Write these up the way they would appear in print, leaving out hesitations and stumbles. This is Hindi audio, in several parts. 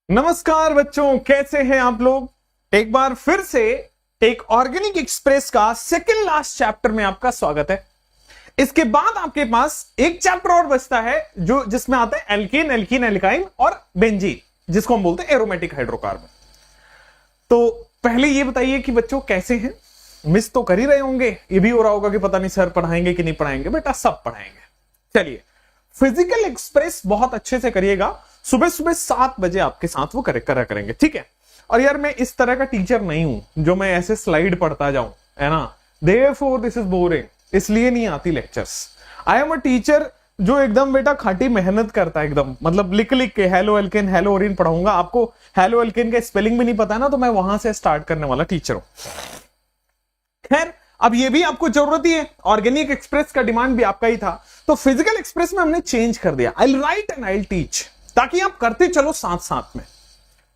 नमस्कार बच्चों, कैसे हैं आप लोग। एक बार फिर से एक ऑर्गेनिक एक्सप्रेस का सेकंड लास्ट चैप्टर में आपका स्वागत है। इसके बाद आपके पास एक चैप्टर और बचता है जो जिसमें आता है एल्केन, एल्कीन, एल्काइन और बेंजीन, जिसको हम बोलते हैं एरोमेटिक हाइड्रोकार्बन। तो पहले ये बताइए कि बच्चों कैसे हैं। मिस तो कर ही रहे होंगे, ये भी हो रहा होगा कि पता नहीं सर पढ़ाएंगे कि नहीं पढ़ाएंगे। बेटा सब पढ़ाएंगे। चलिए, फिजिकल एक्सप्रेस बहुत अच्छे से करिएगा। सुबह सुबह 7 बजे आपके साथ वो करा करेंगे, ठीक है। और यार मैं इस तरह का टीचर नहीं हूं जो मैं ऐसे स्लाइड पढ़ता जाऊं, है ना। देयरफॉर दिस इज बोरिंग, इसलिए नहीं आती lectures. I am a teacher जो एकदम बेटा खाटी मेहनत करता है, एकदम मतलब लिख लिख के हेलो एल्केन हेलो ओरिन पढ़ाऊंगा। आपको हेलो एल्केन का स्पेलिंग भी नहीं पता ना, तो मैं वहां से स्टार्ट करने वाला टीचर हूं। खैर, अब ये भी आपको जरूरत ही है। ऑर्गेनिक एक्सप्रेस का डिमांड भी आपका ही था, तो फिजिकल एक्सप्रेस में हमने चेंज कर दिया। आई राइट एंड आई टीच, ताकि आप करते चलो साथ साथ में,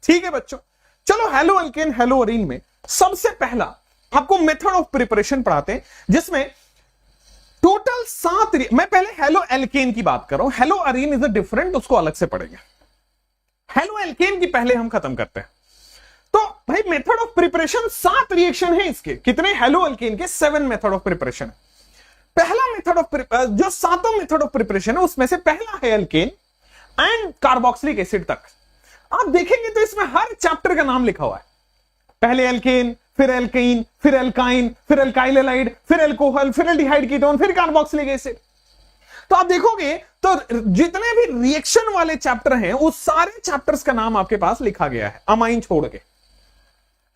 ठीक है बच्चों। चलो, हेलो एल्केन हेलो ओरिन में सबसे पहला आपको मेथड ऑफ प्रिपरेशन पढ़ाते हैं, जिसमें टोटल 7। मैं पहले हेलो एल्केन की बात कर रहा हूं, hello Areen is a different, उसको अलग से पढ़ेंगे। हेलो एल्केन की पहले हम खत्म करते हैं। तो भाई मेथड ऑफ प्रिपरेशन 7 रिएक्शन है इसके। कितने? हेलो एल्केन के 7 मेथड ऑफ प्रिपरेशन है। पहला मेथड ऑफ जो 7 मेथड ऑफ प्रिपरेशन है उसमें से पहला है एल्केन एंड कार्बोक्सिलिक एसिड तक। आप देखेंगे तो इसमें हर चैप्टर का नाम लिखा हुआ है। पहले एल्केन, फिर एल्कीन, फिर एल्काइन, फिर एल्काइल हैलाइड, फिर एल्कोहल, फिर एल्डिहाइड कीटोन, फिर कार्बोक्सिलिक एसिड। तो आप देखोगे तो जितने भी रिएक्शन वाले चैप्टर हैं उस सारे चैप्टर्स का नाम आपके पास लिखा गया है, अमाइन छोड़ के।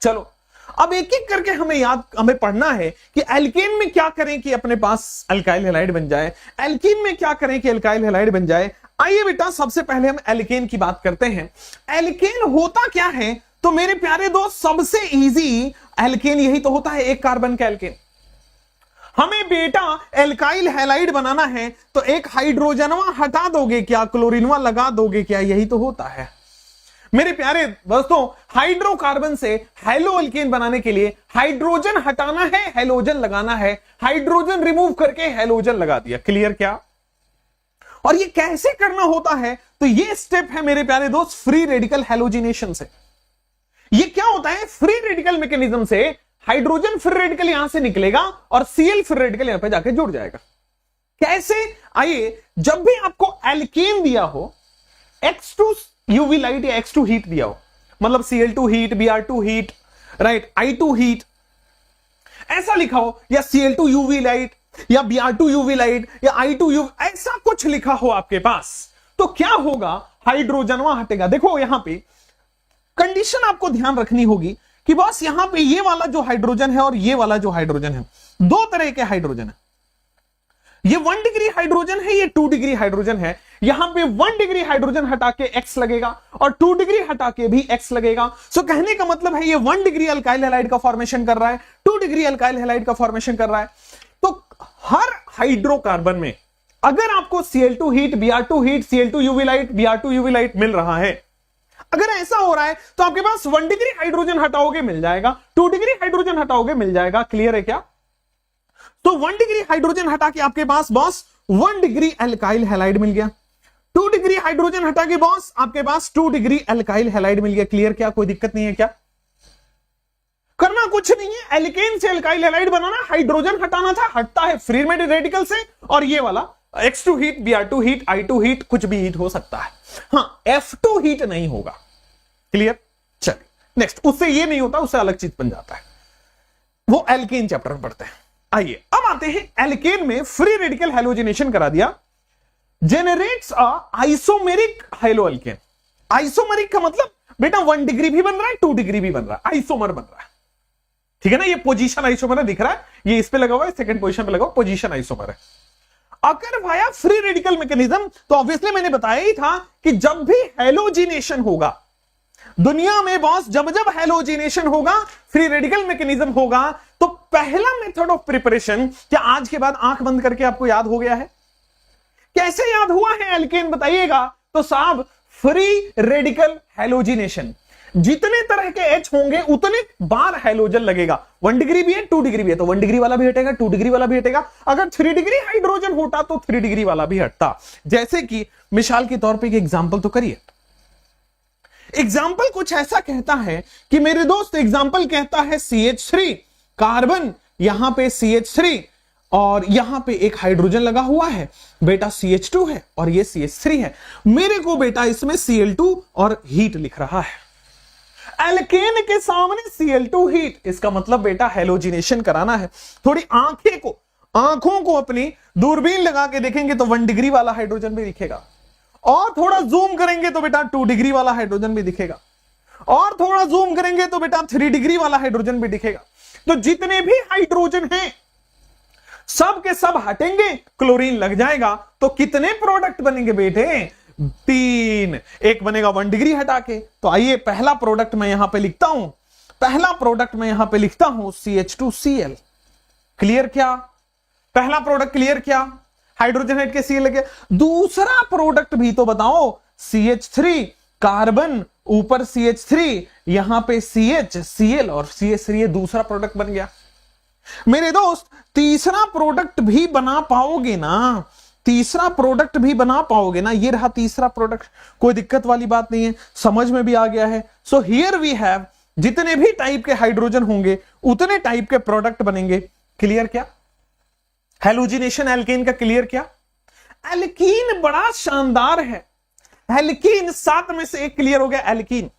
चलो, अब एक एक करके हमें पढ़ना है कि एल्केन में क्या करें कि अपने पास अल्काइल हैलाइड बन जाए, एल्कीन में क्या करें कि अल्काइल हैलाइड बन जाए। आइए बेटा, सबसे पहले हम एल्केन की बात करते हैं। एल्केन होता क्या है? तो मेरे प्यारे दोस्त, सबसे इजी एल्केन यही तो होता है, एक कार्बन का एल्केन। हमें बेटा एल्काइल हैलाइड बनाना है तो एक हाइड्रोजनवा हटा दोगे क्या, क्लोरीनवा लगा दोगे क्या? यही तो होता है मेरे प्यारे दोस्तों। हाइड्रोकार्बन से हेलो एल्केन बनाने के लिए हाइड्रोजन हटाना है, हेलोजन लगाना है। हाइड्रोजन रिमूव करके हेलोजन लगा दिया। क्लियर क्या? और ये कैसे करना होता है? तो ये स्टेप है मेरे प्यारे दोस्त फ्री रेडिकल हैलोजिनेशन से। ये क्या होता है? फ्री रेडिकल मैकेनिज्म से हाइड्रोजन फ्री रेडिकल यहां से निकलेगा और सीएल फ्री रेडिकल यहां पे जाके जुड़ जाएगा। कैसे? आइए, जब भी आपको एल्केन दिया हो, X2 यूवी लाइट या X2 हीट दिया हो, मतलब Cl2 heat, Br2 heat, right, I2 heat ऐसा लिखा हो, या Cl2 यूवी लाइट या Br2 यूवी लाइट या I2 यूवी, ऐसा कुछ लिखा हो आपके पास, तो क्या होगा? हाइड्रोजन वहां हटेगा। देखो यहां पे कंडीशन आपको ध्यान रखनी होगी कि बस यहां पे ये वाला जो हाइड्रोजन है और ये वाला जो हाइड्रोजन है, 2 तरह के हाइड्रोजन है। ये 1 डिग्री हाइड्रोजन है, ये 2 डिग्री हाइड्रोजन है। यहां पे 1 डिग्री हाइड्रोजन हटा के X लगेगा और 2 डिग्री हटा के भी X लगेगा। सो कहने का मतलब है ये 1 डिग्री अल्काइल हैलाइड का फॉर्मेशन कर रहा है, 2 डिग्री अल्काइल हैलाइड का फॉर्मेशन कर रहा है। तो हर हाइड्रोकार्बन में अगर आपको Cl2 heat, Br2 heat, Cl2 UV light, Br2 UV light मिल रहा है, अगर ऐसा हो रहा है तो आपके पास 1 डिग्री हाइड्रोजन हटाओगे मिल जाएगा, 2 डिग्री हाइड्रोजन हटाओगे मिल जाएगा। क्लियर है क्या? तो 1 डिग्री हाइड्रोजन हटा के आपके पास बॉस 1 डिग्री अल्काइल हैलाइड मिल गया। 2 डिग्री हाइड्रोजन हटा के बॉस आपके पास 2 डिग्री अल्काइल हैलाइड मिल गया। क्लियर क्या? कोई दिक्कत नहीं है क्या? करना कुछ नहीं है, एल्केन से अल्काइल हैलाइड बनाना, हाइड्रोजन हटाना था, हटता है फ्री रेडिकल से। और ये वाला X2 heat, Br2 heat, I2 heat, कुछ भी हीट हो सकता है। हाँ, F2 हीट नहीं होगा। क्लियर? चलिए नेक्स्ट, उससे ये नहीं होता, उससे अलग चीज बन जाता है, वो एल्केन चैप्टर में पढ़ते हैं। आइए अब आते हैं एल्केन में फ्री रेडिकल हैलोजिनेशन करा दिया, जेनरेट्स अ आइसोमेरिक हेलो एल्केन। आइसोमेरिक का मतलब बेटा 1 डिग्री भी बन रहा है, 2 डिग्री भी बन रहा है, आइसोमर बन रहा है। ठीक है ना? ये पोजीशन आइसोमर है, दिख रहा है, ये इस पे लगा हुआ है, सेकंड पोजीशन पे लगा हुआ, पोजीशन आइसोमर है। अगर वाया फ्री रेडिकल मैकेनिज्म, तो ऑब्वियसली मैंने बताया ही था कि जब भी हैलोजिनेशन होगा दुनिया में बॉस, जब जब हैलोजिनेशन होगा, फ्री रेडिकल मैकेनिज्म होगा, तो पहला मेथड ऑफ प्रिपरेशन, क्या आज के बाद आंख बंद करके आपको याद हो गया है? कैसे याद हुआ है एल्केन बताइएगा? तो साहब, फ्री रेडिकल हैलोजिनेशन, जितने तरह के H होंगे उतने बार हैलोजन लगेगा। 1 डिग्री भी है, 2 डिग्री भी है, तो 1 डिग्री वाला भी हटेगा, 2 डिग्री वाला भी हटेगा। अगर 3 डिग्री हाइड्रोजन होता तो 3 डिग्री वाला भी हटता। जैसे कि मिसाल के तौर पे एक एग्जांपल तो करिए, एग्जाम्पल कुछ ऐसा कहता है कि मेरे दोस्त, एग्जाम्पल कहता है CH3 कार्बन, यहां पे CH3 और यहां पे एक हाइड्रोजन लगा हुआ है बेटा, CH2 है और ये CH3 है। मेरे को बेटा इसमें Cl2 और हीट लिख रहा है। एल्केन के सामने Cl2 हीट, इसका मतलब बेटा हैलोजिनेशन कराना है। थोड़ी आंखों को अपनी दूरबीन लगा के देखेंगे तो 1 डिग्री वाला हाइड्रोजन भी दिखेगा, और थोड़ा जूम करेंगे तो बेटा 2 डिग्री वाला हाइड्रोजन भी दिखेगा, और थोड़ा जूम करेंगे तो बेटा 3 डिग्री वाला हाइड्रोजन भी दिखेगा। तो जितने भी हाइड्रोजन हैं सब के सब हटेंगे, क्लोरीन लग जाएगा, तो कितने प्रोडक्ट बनेंगे बेटे? 3। एक बनेगा 1 डिग्री हटा के। तो आइए पहला प्रोडक्ट मैं यहां पे लिखता हूं, CH2Cl। क्लियर क्या? पहला प्रोडक्ट क्लियर क्या? हाइड्रोजन हट के Cl लगे। दूसरा प्रोडक्ट भी तो बताओ, CH3 कार्बन, ऊपर CH3, यहां पे CH, Cl और CH3, ये दूसरा प्रोडक्ट बन गया। मेरे दोस्त तीसरा प्रोडक्ट भी बना पाओगे ना? तीसरा प्रोडक्ट भी बना पाओगे ना? ये रहा तीसरा प्रोडक्ट, कोई दिक्कत वाली बात नहीं है, समझ में भी आ गया है। सो हियर वी हैव, जितने भी टाइप के हाइड्रोजन होंगे उतने टाइप के प्रोडक्ट बनेंगे। क्लियर क्या? हैलोजिनेशन एल्केन का क्लियर क्या? एल्कीन बड़ा शानदार है। एल्कीन 7 में से 1 क्लियर हो गया। एल्कीन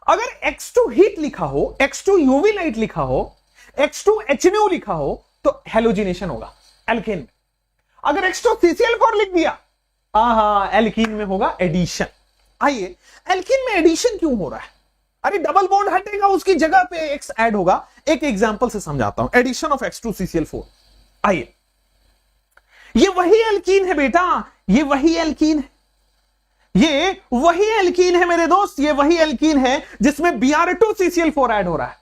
अगर X2 हीट लिखा हो, X2 यूवी लाइट लिखा हो, X2 HNO लिखा हो तो हैलोजिनेशन होगा एल्केन में। अगर X2 CCl4 लिख दिया, एल्कीन में होगा एडिशन। आइए एल्कीन में एडिशन क्यों हो रहा है? अरे डबल बॉन्ड हटेगा, उसकी जगह पे X ऐड होगा। एक एग्जांपल से समझाता हूं, एडिशन ऑफ X2 CCl4। आइए, ये वही एल्कीन है बेटा, ये वही एल्कीन है, ये वही एल्कीन है मेरे दोस्त, ये वही एल्कीन है जिसमें Br2 CCl4 ऐड हो रहा है।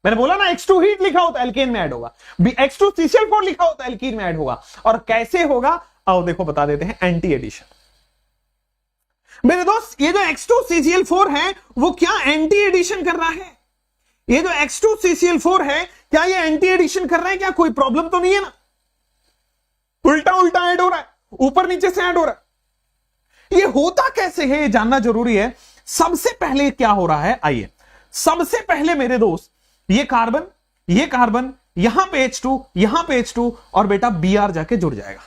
मैंने बोला ना X2 हीट लिखा हो तो एल्केन में ऐड होगा, X2 CCl4 लिखा हो तो एल्कीन में ऐड होगा। और कैसे होगा आओ देखो बता देते हैं। एंटी एडिशन मेरे दोस्त, ये जो X2 CCl4 है वो क्या एंटी एडिशन कर रहा है? ये जो X2 CCl4 है क्या ये एंटी एडिशन कर रहा है? क्या कोई प्रॉब्लम तो नहीं है ना? उल्टा उल्टा ऐड हो रहा है, ऊपर नीचे से ऐड हो रहा है। ये होता कैसे है ये जानना जरूरी है। सबसे पहले क्या हो रहा है, आइए सबसे पहले मेरे दोस्त, ये कार्बन यहां पे H2, यहां पे H2 और बेटा Br जाके जुड़ जाएगा।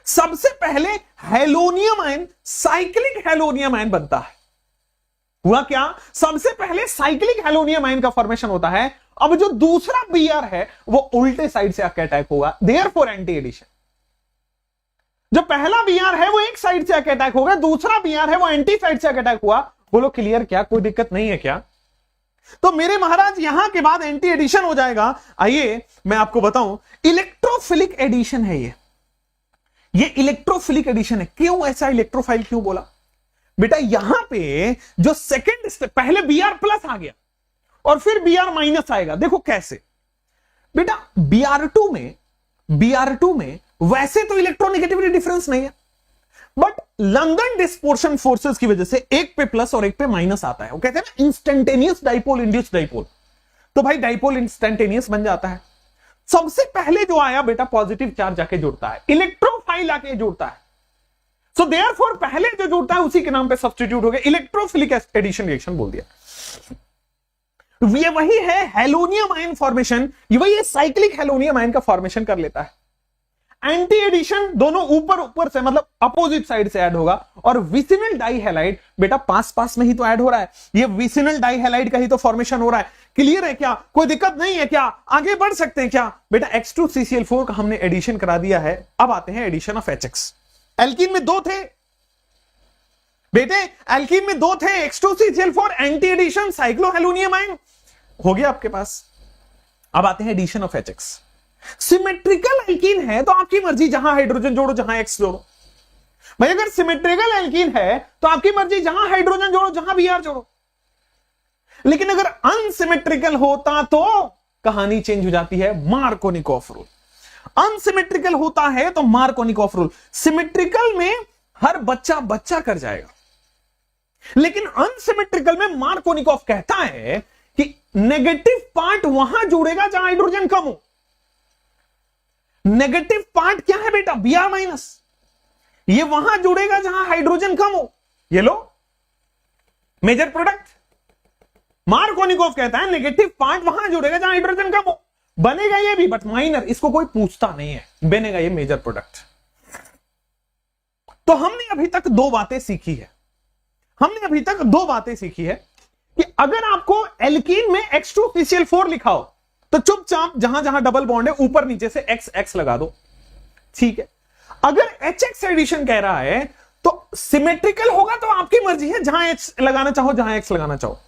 सबसे पहले हेलोनियम आयन, साइक्लिक हेलोनियम आयन बनता है। हुआ क्या? सबसे पहले साइक्लिक हेलोनियम आयन का फॉर्मेशन होता है। अब जो दूसरा Br है वो उल्टे साइड से आके अटैक होगा, देयरफॉर एंटी एडिशन। जो पहला Br है वो एक साइड से आके अटैक होगा, दूसरा Br है वो एंटी साइड से आके अटैक हुआ। बोलो क्लियर क्या? कोई दिक्कत नहीं है क्या? तो मेरे महाराज यहां के बाद एंटी एडिशन हो जाएगा। आइए मैं आपको बताऊं, इलेक्ट्रोफिलिक एडिशन है ये इलेक्ट्रोफिलिक एडिशन है। क्यों ऐसा इलेक्ट्रोफाइल क्यों बोला बेटा? यहां पे जो सेकंड स्टेप, पहले Br प्लस आ गया और फिर Br माइनस आएगा। देखो कैसे बेटा, Br2 में वैसे तो इलेक्ट्रोनेगेटिविटी डिफरेंस नहीं है, बट लंदन डिस्पोर्शन फोर्सेस की वजह से एक पे प्लस और एक पे माइनस आता है। वो कहते हैं ना इंस्टेंटेनियस डाइपोल, इंड्यूस्ड डाइपोल। तो भाई डाइपोल इंस्टेंटेनियस बन जाता है। सबसे पहले जो आया बेटा पॉजिटिव चार्ज जाके जुड़ता है, इलेक्ट्रोफाइल आके जुड़ता है। सो देयरफॉर पहले जो जुड़ता है उसी के नाम पे सब्स्टिट्यूट हो गया, इलेक्ट्रोफिलिक एडिशन रिएक्शन बोल दिया। ये वही है हेलोनियम आयन फॉर्मेशन, ये वही है साइक्लिक हेलोनियम आयन का फॉर्मेशन कर लेता है। एंटी एडिशन दोनों ऊपर से मतलब अपोजिट साइड से ऐड होगा। और विसिनल डाइहैलाइड बेटा पास में ही तो ऐड हो रहा है, ये विसिनल डाइहैलाइड का ही तो फॉर्मेशन हो रहा है। क्लियर है क्या? कोई दिक्कत नहीं है क्या? आगे बढ़ सकते हैं क्या बेटा? X2 CCl4 का हमने एडिशन करा दिया है। अब आते हैं एडिशन ऑफ HX। एल्कीन में 2 थे बेटे, एल्कीन में 2 थे, X2 CCl4 anti addition साइक्लोहेलोनियम ion हो गया आपके पास। अब आते हैं addition of HX। Symmetrical alkene है तो आपकी मर्जी, जहां हाइड्रोजन जोड़ो जहां X जोड़ो। भाई अगर सिमेट्रिकल एल्कीन है तो आपकी मर्जी, जहां हाइड्रोजन जोड़ो जहां Br जोड़ो। लेकिन अगर अनसिमेट्रिकल होता तो कहानी चेंज हो जाती है, मार्कोनिकॉफ रूल। अनसिमेट्रिकल होता है तो मार्कोनिकॉफ रूल। सिमेट्रिकल में हर बच्चा कर जाएगा, लेकिन अनसिमेट्रिकल में मार्कोनिकॉफ कहता है कि नेगेटिव पार्ट वहां जुड़ेगा जहां हाइड्रोजन कम हो। नेगेटिव पार्ट क्या है बेटा? Br minus. ये वहां जुड़ेगा जहां हाइड्रोजन कम हो। ये लो मेजर प्रोडक्ट। मार्कोनिकोव कहता है नेगेटिव पार्ट वहां जुड़ेगा जहां हाइड्रोजन कम हो, बनेगा ये भी बट माइनर, इसको कोई पूछता नहीं है, बनेगा ये मेजर प्रोडक्ट। तो हमने अभी तक दो बातें सीखी है, कि अगर आपको एल्कीन में H2CCl4 लिखा हो तो चुपचाप जहां जहां डबल बॉन्ड है ऊपर नीचे से XX लगा दो, ठीक है। अगर HX एडिशन कह रहा है तो सिमेट्रिकल होगा तो आपकी मर्जी है, जहां H लगाना चाहो जहां X लगाना चाहो।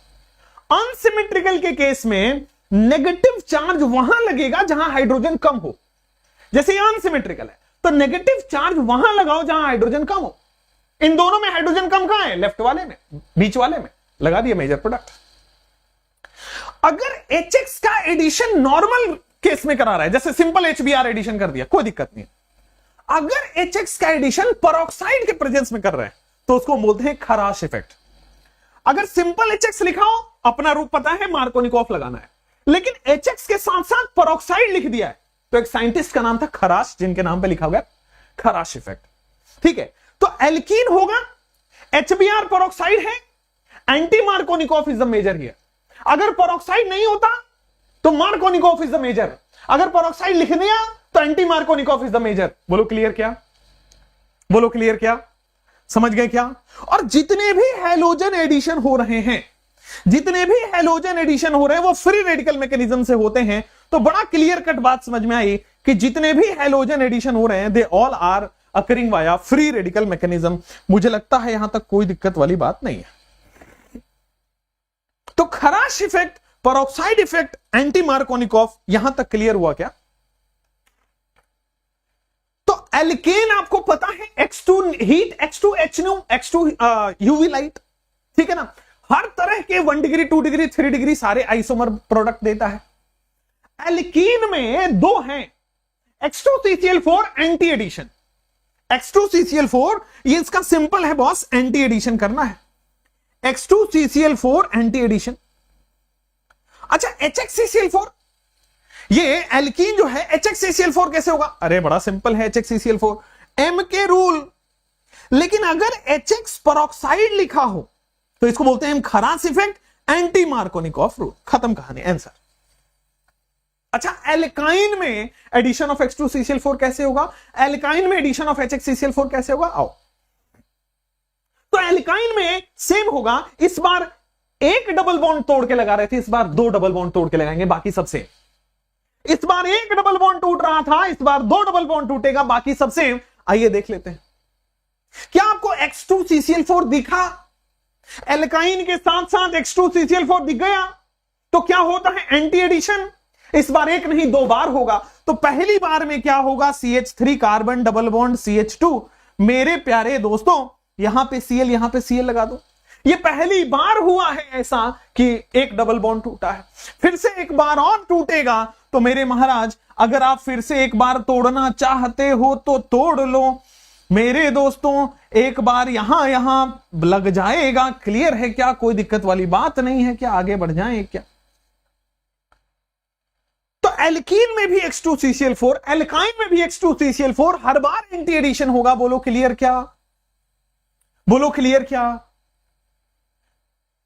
अनसिमेट्रिकल के केस में नेगेटिव चार्ज वहां लगेगा जहां हाइड्रोजन कम हो, जैसे ये अनसिमेट्रिकल है तो नेगेटिव चार्ज वहां लगाओ जहां हाइड्रोजन कम हो। इन दोनों में हाइड्रोजन कम कहां है? लेफ्ट वाले में, बीच वाले में, लगा दिया मेजर प्रोडक्ट। अगर HX का एडिशन नॉर्मल केस में करा रहा है, जैसे सिंपल HBr एडिशन कर दिया, कोई दिक्कत नहीं है। अगर HX का एडिशन पेरोक्साइड के प्रेजेंस में कर रहे हैं तो उसको बोलते हैं खराश इफेक्ट। अगर सिंपल HX लिखा हो, अपना रूप पता है, मार्कोनिकोव लगाना है, लेकिन HX के साथ साथ पेरोक्साइड लिख दिया है तो एक साइंटिस्ट का नाम था खराश, जिनके नाम पे लिखा हुआ खराश इफेक्ट, ठीक है। तो एल्कीन होगा, HBr पेरोक्साइड है, anti Markovnikov is the major here. अगर पेरोक्साइड नहीं होता तो मार्कोनिकोव इज द मेजर, अगर पेरोक्साइड लिख दिया तो anti Markovnikov is the major. बोलो क्लियर क्या? बोलो क्लियर क्या? समझ गए क्या? और जितने भी हैलोजन एडिशन हो रहे हैं, वो फ्री रेडिकल मैकेनिज्म से होते हैं। तो बड़ा क्लियर कट बात समझ में आई कि जितने भी हैलोजन एडिशन हो रहे हैं they all are occurring via free radical mechanism. मुझे लगता है यहां तक कोई दिक्कत वाली बात नहीं है। तो खराश effect, peroxide effect, anti Markovnikov, यहां तक क्लियर हुआ क्या? तो एल्केन आपको पता है X2 heat, X2H X2 UV light, ठीक है ना। हर तरह के 1 डिग्री 2 डिग्री 3 डिग्री सारे आइसोमर प्रोडक्ट देता है। एल्कीन में दो हैं, X2CCl4 एंटी एडिशन। X2CCl4 ये इसका सिंपल है बॉस, एंटी एडिशन करना है, X2CCl4 एंटी एडिशन। अच्छा HHCCl4, ये एल्कीन जो है HHCCl4 कैसे होगा? अरे बड़ा सिंपल है, HHCCl4 M के रूल। लेकिन अगर HX पेरोक्साइड लिखा हो तो इसको बोलते हैं खराश इफेक्ट, एंटी मार्कोनिकोव रूल, खत्म कहानी, आंसर। अच्छा एल्काइन में एडिशन ऑफ H2CCl4 कैसे होगा? एल्काइन में एडिशन ऑफ HHCCl4 कैसे होगा? आओ, तो एल्काइन में सेम होगा। इस बार एक डबल बॉन्ड तोड़ के लगा रहे थे, इस बार 2 डबल बॉन्ड तोड़ के लगाएंगे, बाकी सब सेम। इस बार एक डबल बॉन्ड टूट रहा था, इस बार 2 डबल बॉन्ड टूटेगा, बाकी सब सेम। आइए देख लेते हैं, क्या आपको X2CCl4 दिखा? एल्काइन के साथ साथ X2CCl4 दिख गया तो क्या होता है? Anti addition. इस बार एक नहीं 2 बार होगा। तो पहली बार में क्या होगा? CH3 carbon double bond CH2। मेरे प्यारे दोस्तों यहां पे Cl लगा दो। ये पहली बार हुआ है ऐसा कि एक डबल बॉन्ड टूटा है, फिर से एक बार और टूटेगा। तो मेरे महाराज अगर आप फिर से एक बार तोड़ना चाहते हो तो तोड़ लो मेरे दोस्तों, एक बार यहां लग जाएगा। क्लियर है क्या? कोई दिक्कत वाली बात नहीं है क्या? आगे बढ़ जाएं क्या? तो एल्कीन में भी X2CCl4, एल्काइन में भी X2CCl4, हर बार एंटी एडिशन होगा। बोलो क्लियर क्या? बोलो क्लियर क्या?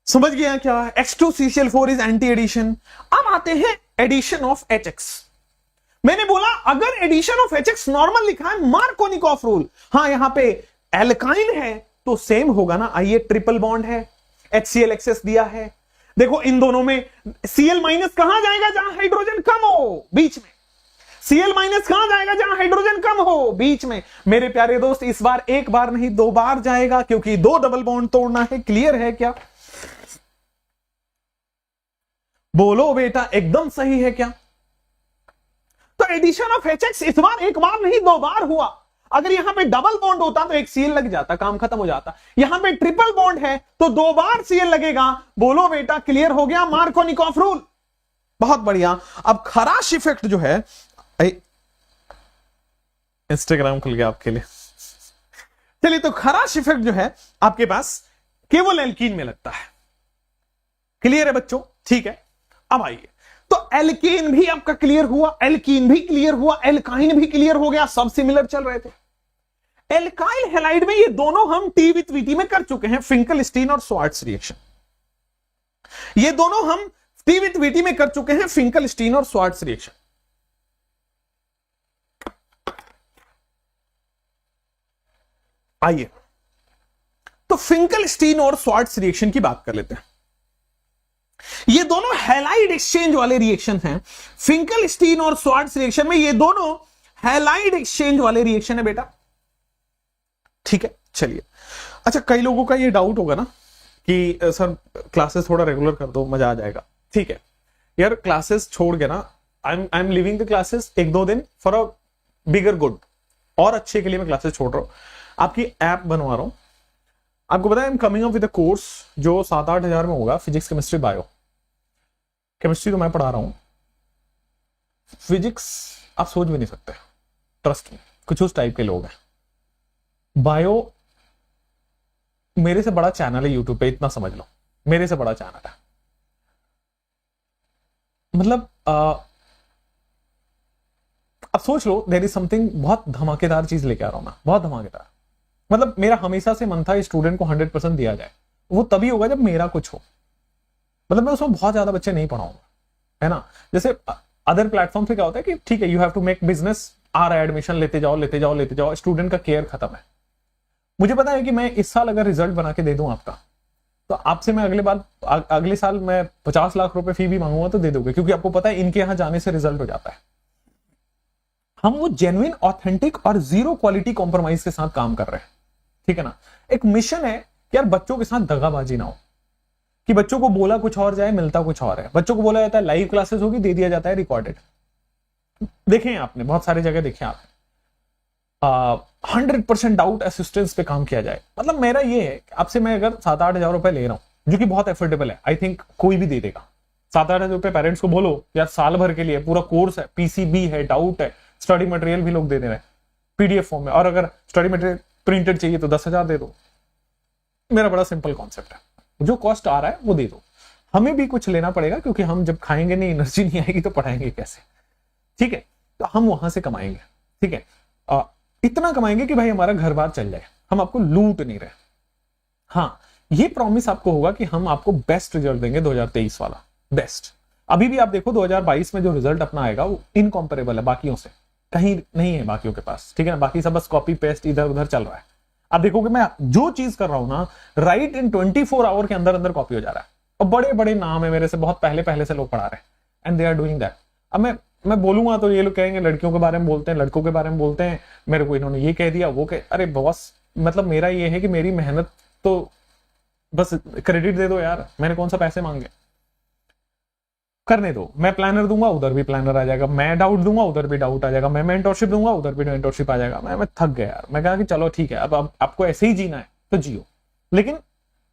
समझ गया क्या? X2CCl4 is anti addition. अब आते हैं एडिशन ऑफ HX। मैंने बोला अगर एडिशन ऑफ HX नॉर्मल लिखा है, मार्कोनिकोव रूल, हां यहां पे एल्काइन है तो सेम होगा ना। आइए ट्रिपल बॉन्ड है, HCl एक्सेस दिया है, देखो इन दोनों में Cl माइनस कहां जाएगा? जहां हाइड्रोजन कम हो, बीच में। Cl माइनस कहां जाएगा? जहां हाइड्रोजन कम हो, बीच में। मेरे प्यारे दोस्त इस बार एक बार नहीं 2 बार जाएगा, क्योंकि 2 डबल बॉन्ड तोड़ना है। क्लियर है क्या? बोलो बेटा एकदम सही है क्या? तो एडिशन ऑफ HX इस बार एक बार नहीं 2 बार हुआ। अगर यहां पे डबल बॉन्ड होता तो एक Cl लग जाता, काम खत्म हो जाता। यहां पे ट्रिपल बॉन्ड है तो 2 बार Cl लगेगा। बोलो बेटा क्लियर हो गया? मार्कोनिकोव रूल, बहुत बढ़िया। अब खराश इफेक्ट जो है, इंस्टाग्राम खुल गया आपके लिए। चलिए, तो खराश इफेक्ट जो है आपके पास केवल एल्कीन में लगता है। क्लियर है बच्चों? ठीक है, अब आइए, तो एल्केन भी आपका क्लियर हुआ, एल्कीन भी क्लियर हुआ, एल्काइन भी क्लियर हो गया, सब सिमिलर चल रहे थे। एल्काइल हैलाइड में ये दोनों हम टी विथ वीटी में कर चुके हैं, फिंकल स्टीन और स्वार्ट्ज रिएक्शन। ये दोनों हम टी विथ वीटी में कर चुके हैं, फिंकलस्टीन और स्वार्ट्ज रिएक्शन। आइए तो फिंकलस्टीन और स्वार्ट्ज रिएक्शन की बात कर लेते हैं। ये दोनों हैलाइड एक्सचेंज वाले रिएक्शन हैं। फिंकलस्टीन और स्वार्ट्ज रिएक्शन में ये दोनों हैलाइड एक्सचेंज वाले रिएक्शन है बेटा, ठीक है। चलिए, अच्छा कई लोगों का ये डाउट होगा ना कि सर क्लासेस थोड़ा रेगुलर कर दो, मजा आ जाएगा। ठीक है यार, क्लासेस छोड़ के ना I am living the classes 1-2 दिन फॉर अ बिगर गुड, और अच्छे के लिए मैं क्लासेस छोड़ रहा हूं। आपकी ऐप बनवा रहा हूं। आपको पता है I am coming up with a course जो 7-8 हजार में होगा, फिजिक्स केमिस्ट्री बायो। केमिस्ट्री तो मैं पढ़ा रहा हूं, फिजिक्स आप सोच भी नहीं सकते, ट्रस्ट में कुछ उस टाइप के लोग हैं। बायो मेरे से बड़ा चैनल है यूट्यूब पे, इतना समझ लो, मेरे से बड़ा चैनल है। मतलब अब सोच लो, देयर इज समथिंग, बहुत धमाकेदार चीज लेके आ रहा हूं मैं, बहुत धमाकेदार। मतलब मेरा हमेशा से मन था स्टूडेंट को 100% दिया जाए, वो तभी होगा जब मेरा कुछ हो। मतलब मैं उसमें बहुत ज्यादा बच्चे नहीं पढ़ाऊंगा, है ना। जैसे अदर प्लेटफॉर्म पे क्या होता है कि ठीक है, you have to make business, आ रहा है एडमिशन, लेते जाओ लेते जाओ लेते जाओ, स्टूडेंट का केयर खत्म है। मुझे पता है कि मैं इस साल अगर रिजल्ट बना के दे दूं आपका, तो आपसे मैं अगले साल मैं 50 लाख रुपए फी भी मांगूंगा तो दे दोगे, क्योंकि आपको पता है इनके यहां जाने से रिजल्ट हो जाता है। हम वो जेन्युइन, ऑथेंटिक और जीरो क्वालिटी कॉम्प्रोमाइज के साथ काम कर रहे हैं, ठीक है ना। एक मिशन है कि यार बच्चों के साथ दगाबाजी ना हो, कि बच्चों को बोला कुछ और जाए, मिलता कुछ और है। बच्चों को बोला जाता है लाइव क्लासेस होगी, दे दिया जाता है रिकॉर्डेड। देखें आपने, बहुत सारी जगह देखे आपने। 100% डाउट असिस्टेंस पे काम किया जाए। मतलब मेरा ये है कि आपसे मैं अगर 7-8 हजार रुपए ले रहा हूं, जो कि बहुत एफोर्डेबल है, आई थिंक कोई भी दे देगा। 7-8 हजार रुपए पेरेंट्स को बोलो यार, साल भर के लिए पूरा कोर्स है, पीसीबी है, डाउट है, स्टडी मटेरियल भी लोग दे दे रहे हैं पीडीएफ फॉर्म में, और अगर स्टडी मटेरियल प्रिंटेड चाहिए तो 10,000 दे दो। मेरा बड़ा सिंपल कॉन्सेप्ट है, जो कॉस्ट आ रहा है वो दे दो। हमें भी कुछ लेना पड़ेगा, क्योंकि हम जब खाएंगे नहीं, एनर्जी नहीं आएगी तो पढ़ाएंगे कैसे, ठीक है। तो हम वहां से कमाएंगे, ठीक है। इतना कमाएंगे कि भाई हमारा घर बार चल जाए, हम आपको लूट नहीं रहे। हाँ, ये प्रॉमिस आपको होगा कि हम आपको बेस्ट रिजल्ट देंगे 2023 वाला, बेस्ट। अभी भी आप देखो 2022 में जो रिजल्ट अपना आएगा वो इनकॉम्पेरेबल है बाकियों से, कहीं नहीं है बाकियों के पास, ठीक है ना। बाकी सब बस कॉपी पेस्ट इधर उधर चल रहा है। आप देखोगे मैं जो चीज कर रहा हूं ना, राइट इन 24 आवर के अंदर अंदर कॉपी हो जा रहा है। और बड़े बड़े नाम है मेरे से, बहुत पहले से लोग पढ़ा रहे हैं, and they are doing that. अब मैं बोलूंगा तो ये लोग कहेंगे लड़कियों के बारे में बोलते हैं, लड़कों के बारे में बोलते हैं, मेरे को इन्होंने ये कह दिया वो कह। अरे बॉस, मतलब मेरा ये है कि मेरी मेहनत तो बस क्रेडिट दे दो यार, मैंने कौन सा पैसे मांगे, करने दो। मैं प्लानर दूंगा, उधर भी प्लानर आ जाएगा। मैं डाउट दूंगा, उधर भी डाउट आ जाएगा। मैं मेंटरशिप दूंगा, उधर भी मेंटरशिप आ जाएगा। मैं थक गया यार। मैं कहा कि चलो ठीक है, अब आपको ऐसे ही जीना है तो जियो। लेकिन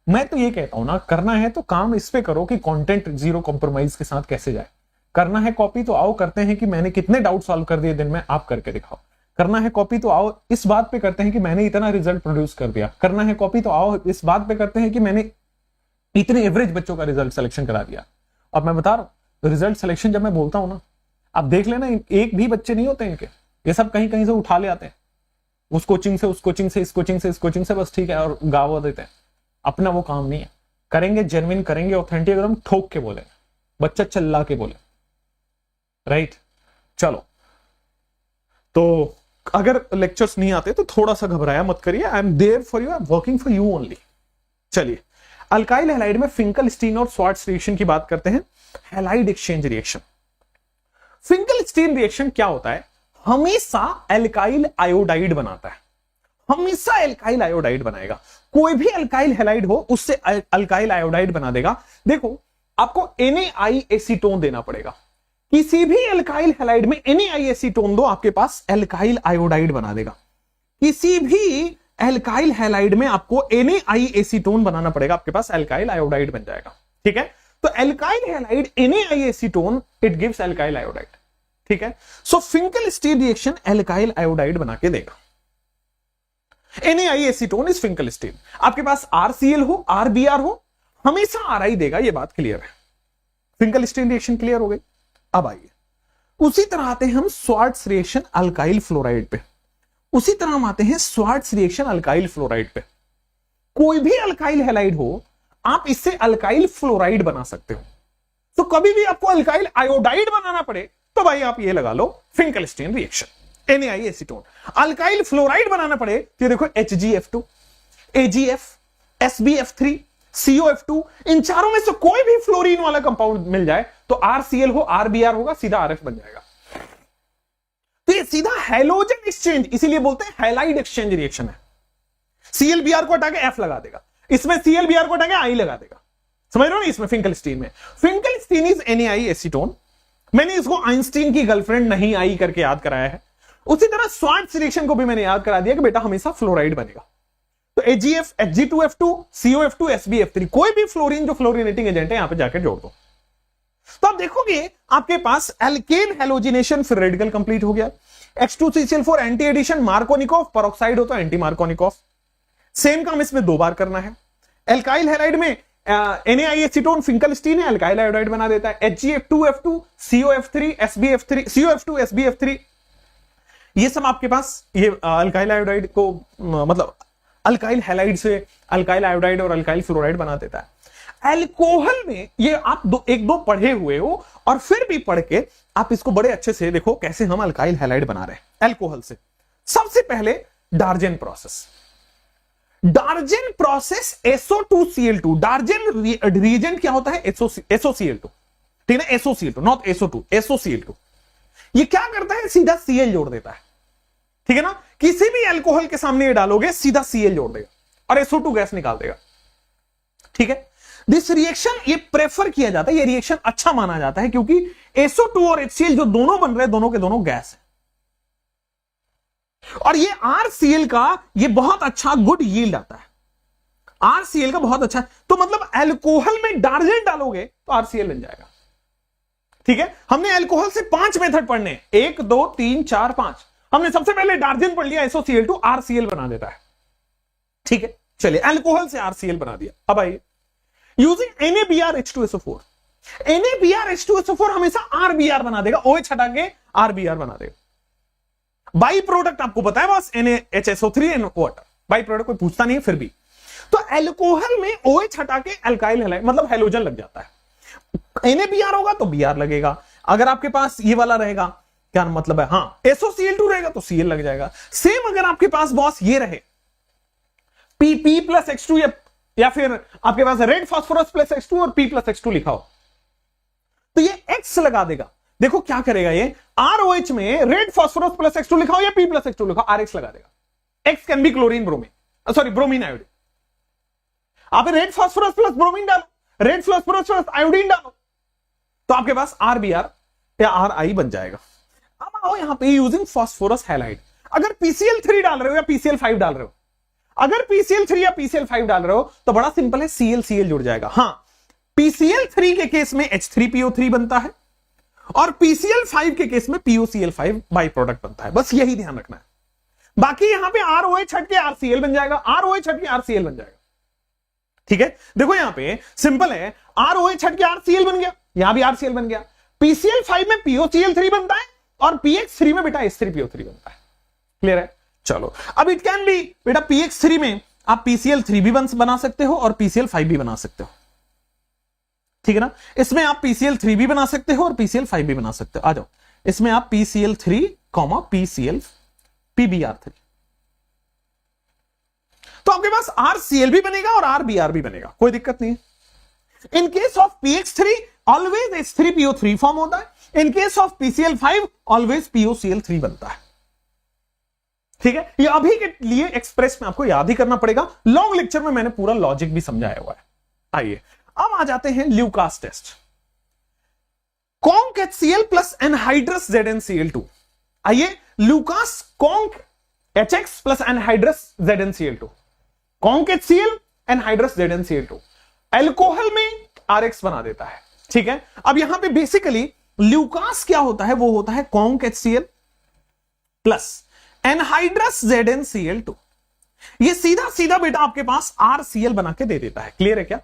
मैं तो ये कहता हूं ना, करना है तो काम इस पे करो कि कंटेंट जीरो कॉम्प्रोमाइज के साथ कैसे जाए। करना है कॉपी तो आओ करते हैं कि मैंने कितने डाउट सॉल्व कर दिए दिन में, आप करके दिखाओ। करना है कॉपी तो आओ इस बात पे करते हैं कि मैंने इतना रिजल्ट प्रोड्यूस कर दिया। करना है कॉपी तो आओ इस बात पे करते हैं कि मैंने इतने एवरेज बच्चों का रिजल्ट सिलेक्शन करा दिया। अब मैं बता रहा हूं, रिजल्ट सिलेक्शन जब मैं बोलता हूं ना, आप देख लेना, एक भी बच्चे नहीं होते इनके, ये सब कहीं कहीं से उठा ले आते हैं, उस कोचिंग से, उस कोचिंग से, इस कोचिंग से, इस कोचिंग से, बस ठीक है, और गावा देते हैं। अपना वो काम नहीं है। करेंगे जेन्युइन, करेंगे ऑथेंटिक, एकदम ठोक के बोले, बच्चा चिल्ला के बोले, राइट। चलो, तो अगर लेक्चर्स नहीं आते तो थोड़ा सा घबराया मत करिए। I am there for you, I am working for you only. चलिए, अल्काइल हैलाइड में फिंकलस्टीन और स्वार्ट्ज रिएक्शन की बात करते हैं। Halide exchange reaction, Finkelstein reaction क्या होता है? हमेशा एल्काइल आयोडाइड बनाता है, हमेशा एल्काइल आयोडाइड बनाएगा। कोई भी अल्काइल हैलाइड हो उससे अल्काइल आयोडाइड बना देगा। देखो, आपको NaI एसीटोन देना पड़ेगा। किसी भी एल्काइल हैलाइड में NaI एसीटोन दो, आपके पास एल्काइल आयोडाइड बना देगा। किसी भी एल्काइल हैलाइड में आपको NaI एसीटोन बनाना पड़ेगा, आपके पास एल्काइल आयोडाइड बन जाएगा। ठीक है, तो alkyl halide NaI acetone, it gives alkyl iodide. ठीक है, सो फिंकलस्टीन रिएक्शन एल्काइल आयोडाइड बना के देगा। NaI acetone is Finkelstein. आपके पास RCl हो, RBr हो, हमेशा RI देगा, ये बात क्लियर है। फिंकलस्टीन रिएक्शन क्लियर हो गई। अब आइए, उसी तरह आते हैं हम स्वार्ट्ज रिएक्शन अल्काइल फ्लोराइड पे। उसी तरह हम आते हैं स्वार्ट्ज रिएक्शन अल्काइल फ्लोराइड पे। कोई भी अल्काइल हैलाइड हो, आप इससे अल्काइल फ्लोराइड बना सकते हो। तो कभी भी आपको अल्काइल आयोडाइड बनाना पड़े तो भाई आप ये लगा लो Finkelstein reaction, NaI acetone. Alkyl fluoride बनाना पड़े तो देखो HgF2, AgF, SbF3, COF2, इन चारों में से कोई भी फ्लोरीन वाला कंपाउंड मिल जाए तो RCl हो, RBr होगा, सीधा RF बन जाएगा। तो ये सीधा हैलोजन एक्सचेंज, इसीलिए बोलते हैं हैलाइड एक्सचेंज रिएक्शन है। ClBr को हटा के F लगा देगा, इसमें ClBr को हटा के I लगा देगा। समझ रहे हो ना? इसमें फिंकलस्टीन में फिंकलस्टीन इज NaI एसीटोन। मैंने इसको आइंस्टीन की गर्लफ्रेंड नहीं आई करके याद कराया है। उसी तरह स्वार्ट्ज रिएक्शन को भी मैंने याद करा दिया कि बेटा हमेशा फ्लोराइड बनेगा। तो AgF, Hg2F2, COF2, SbF3, कोई भी फ्लोरीन जो फ्लोरिनेटिंग एजेंट है यहां पे जाके जोड़ दो। तो आप देखोगे आपके पास एल्केन हैलोजिनेशन, फिर रेडिकल कंप्लीट हो गया। H2CCl4 anti addition, Markovnikov, peroxide हो तो एंटी मार्कोनिकोव। सेम काम इसमें 2 बार करना है। एल्काइल हैलाइड में NaI एसीटोन फिंकलस्टीन है, अल्काइल आयोडाइड बना देता है। HgF2F2, COF3, SbF3, COF2, SbF3, ये सब आपके पास ये अल्काइल आयोडाइड को मतलब अल्काइल हैलाइड से अल्काइल आयोडाइड और अल्काइल फ्लोराइड बना देता है। अल्कोहल में ये आप एक दो पढ़े हुए हो और फिर भी पढ़ के आप इसको बड़े अच्छे से देखो कैसे हम अल्काइल हैलाइड बना रहे हैं अल्कोहल से। सबसे पहले Darzens process. Darzens process SO2Cl2। Darzens reagent क्या होता है? SOCl2, ठीक है ना? SOCl2 not SO2, SOCl2। ये क्या करता है? सीधा Cl जोड़ देता है, ठीक है ना? किसी भी अल्कोहल के सामने ये डालोगे सीधा Cl जोड़ देगा और SO2 गैस निकाल देगा, ठीक है? दिस रिएक्शन ये प्रेफर किया जाता है, ये रिएक्शन अच्छा माना जाता है क्योंकि SO2 और HCl जो दोनों बन रहे हैं दोनों के दोनों गैस है और ये RCl का ये बहुत अच्छा गुड यील्ड आता है। RCl का बहुत अच्छा, तो मतलब अल्कोहल में डार्जेन डालोगे तो RCl बन जाएगा, ठीक है? हमने अल्कोहल से 5 मेथड पढ़ने, 1 2 3 4 5। हमने सबसे पहले डार्जेन पढ़ लिया, SOCl2 RCl बना देता है, ठीक है? चलिए अल्कोहल से RCl बना दिया। अब आइए यूजिंग NaBrH2SO4। NaBrH2SO4 हमेशा RBr बना देगा, OH हटा के RBr बना देगा। बाई प्रोडक्ट आपको पता है बस NaHSO3 and water, by product कोई पूछता नहीं है फिर भी। तो अल्कोहल में OH हटा के अल्काइल हैलाइड मतलब हैलोजन लग जाता है। NaBr होगा तो Br लगेगा। अगर आपके पास ये वाला रहेगा, क्या मतलब है, हाँ SOCl2 रहेगा तो Cl लग जाएगा। सेम अगर आपके पास बॉस ये रहे P+H2 या फिर आपके पास रेड फास्फोरस प्लस H2 और P+H2 लिखा हो तो ये X लगा देगा। देखो क्या करेगा ये, ROH में रेड फास्फोरस प्लस H2 लिखा हो या P+H2 लिखा हो, RX लगा देगा। X can be chlorine bromine, sorry bromine iodine. आप रेड फास्फोरस प्लस ब्रोमीन डालो, रेड फास्फोरस प्लस आयोडीन डालो तो आपके पास RBr या RI बन जाएगा। अब आओ यहां पे यूजिंग फास्फोरस हैलाइड। अगर PCl3 डाल रहे हो या PCl5 डाल रहे हो, अगर PCl3 या PCl5 डाल रहे हो तो बड़ा सिंपल है, Cl जोड़ जाएगा। हाँ PCl3 के केस में H3PO3 बनता है और PCl5 के केस में POCl5 बाई प्रोडक्ट बनता है, बस यही ध्यान रखना है। बाकी यहां पे ROH हट के RCl बन जाएगा, ROH हट के RCl बन जाएगा, ठीक है? देखो यहां पे सिंपल है, ROH हट के RCl बन गया, यहां भी RCl बन गया। PCl5 में POCl3 बनता है और PX3 में बेटा H3PO3 बनता है। क्लियर है? चलो अब इट कैन बी बेटा PX3 में आप PCl3 भी बना सकते हो और PCl5 भी बना सकते हो, ठीक है ना? इसमें आप PCl3 भी बना सकते हो और PCl5 भी बना सकते हो। आ जाओ इसमें आप PCl3, PBr3, तो आपके पास RCl भी बनेगा और RBr भी बनेगा, कोई दिक्कत नहीं है। In case of PX3 always H3PO3 form होता है, in case of PCl5 always POCl3 बनता है, ठीक है? ये अभी के लिए एक्सप्रेस में आपको याद ही करना पड़ेगा, लॉन्ग लेक्चर में मैंने पूरा लॉजिक भी समझाया हुआ है। आइए अब आ जाते हैं Lucas test. Conc HCl plus anhydrous ZnCl2। आइए Lucas conc HX plus anhydrous ZnCl2, conc HCl anhydrous ZnCl2 alcohol में RX बना देता है, ठीक है? अब यहां पे बेसिकली ल्यूकास क्या होता है, वो होता है conc HCl plus anhydrous ZnCl2। ये सीधा सीधा बेटा आपके पास RCl बना के दे देता है। क्लियर है क्या?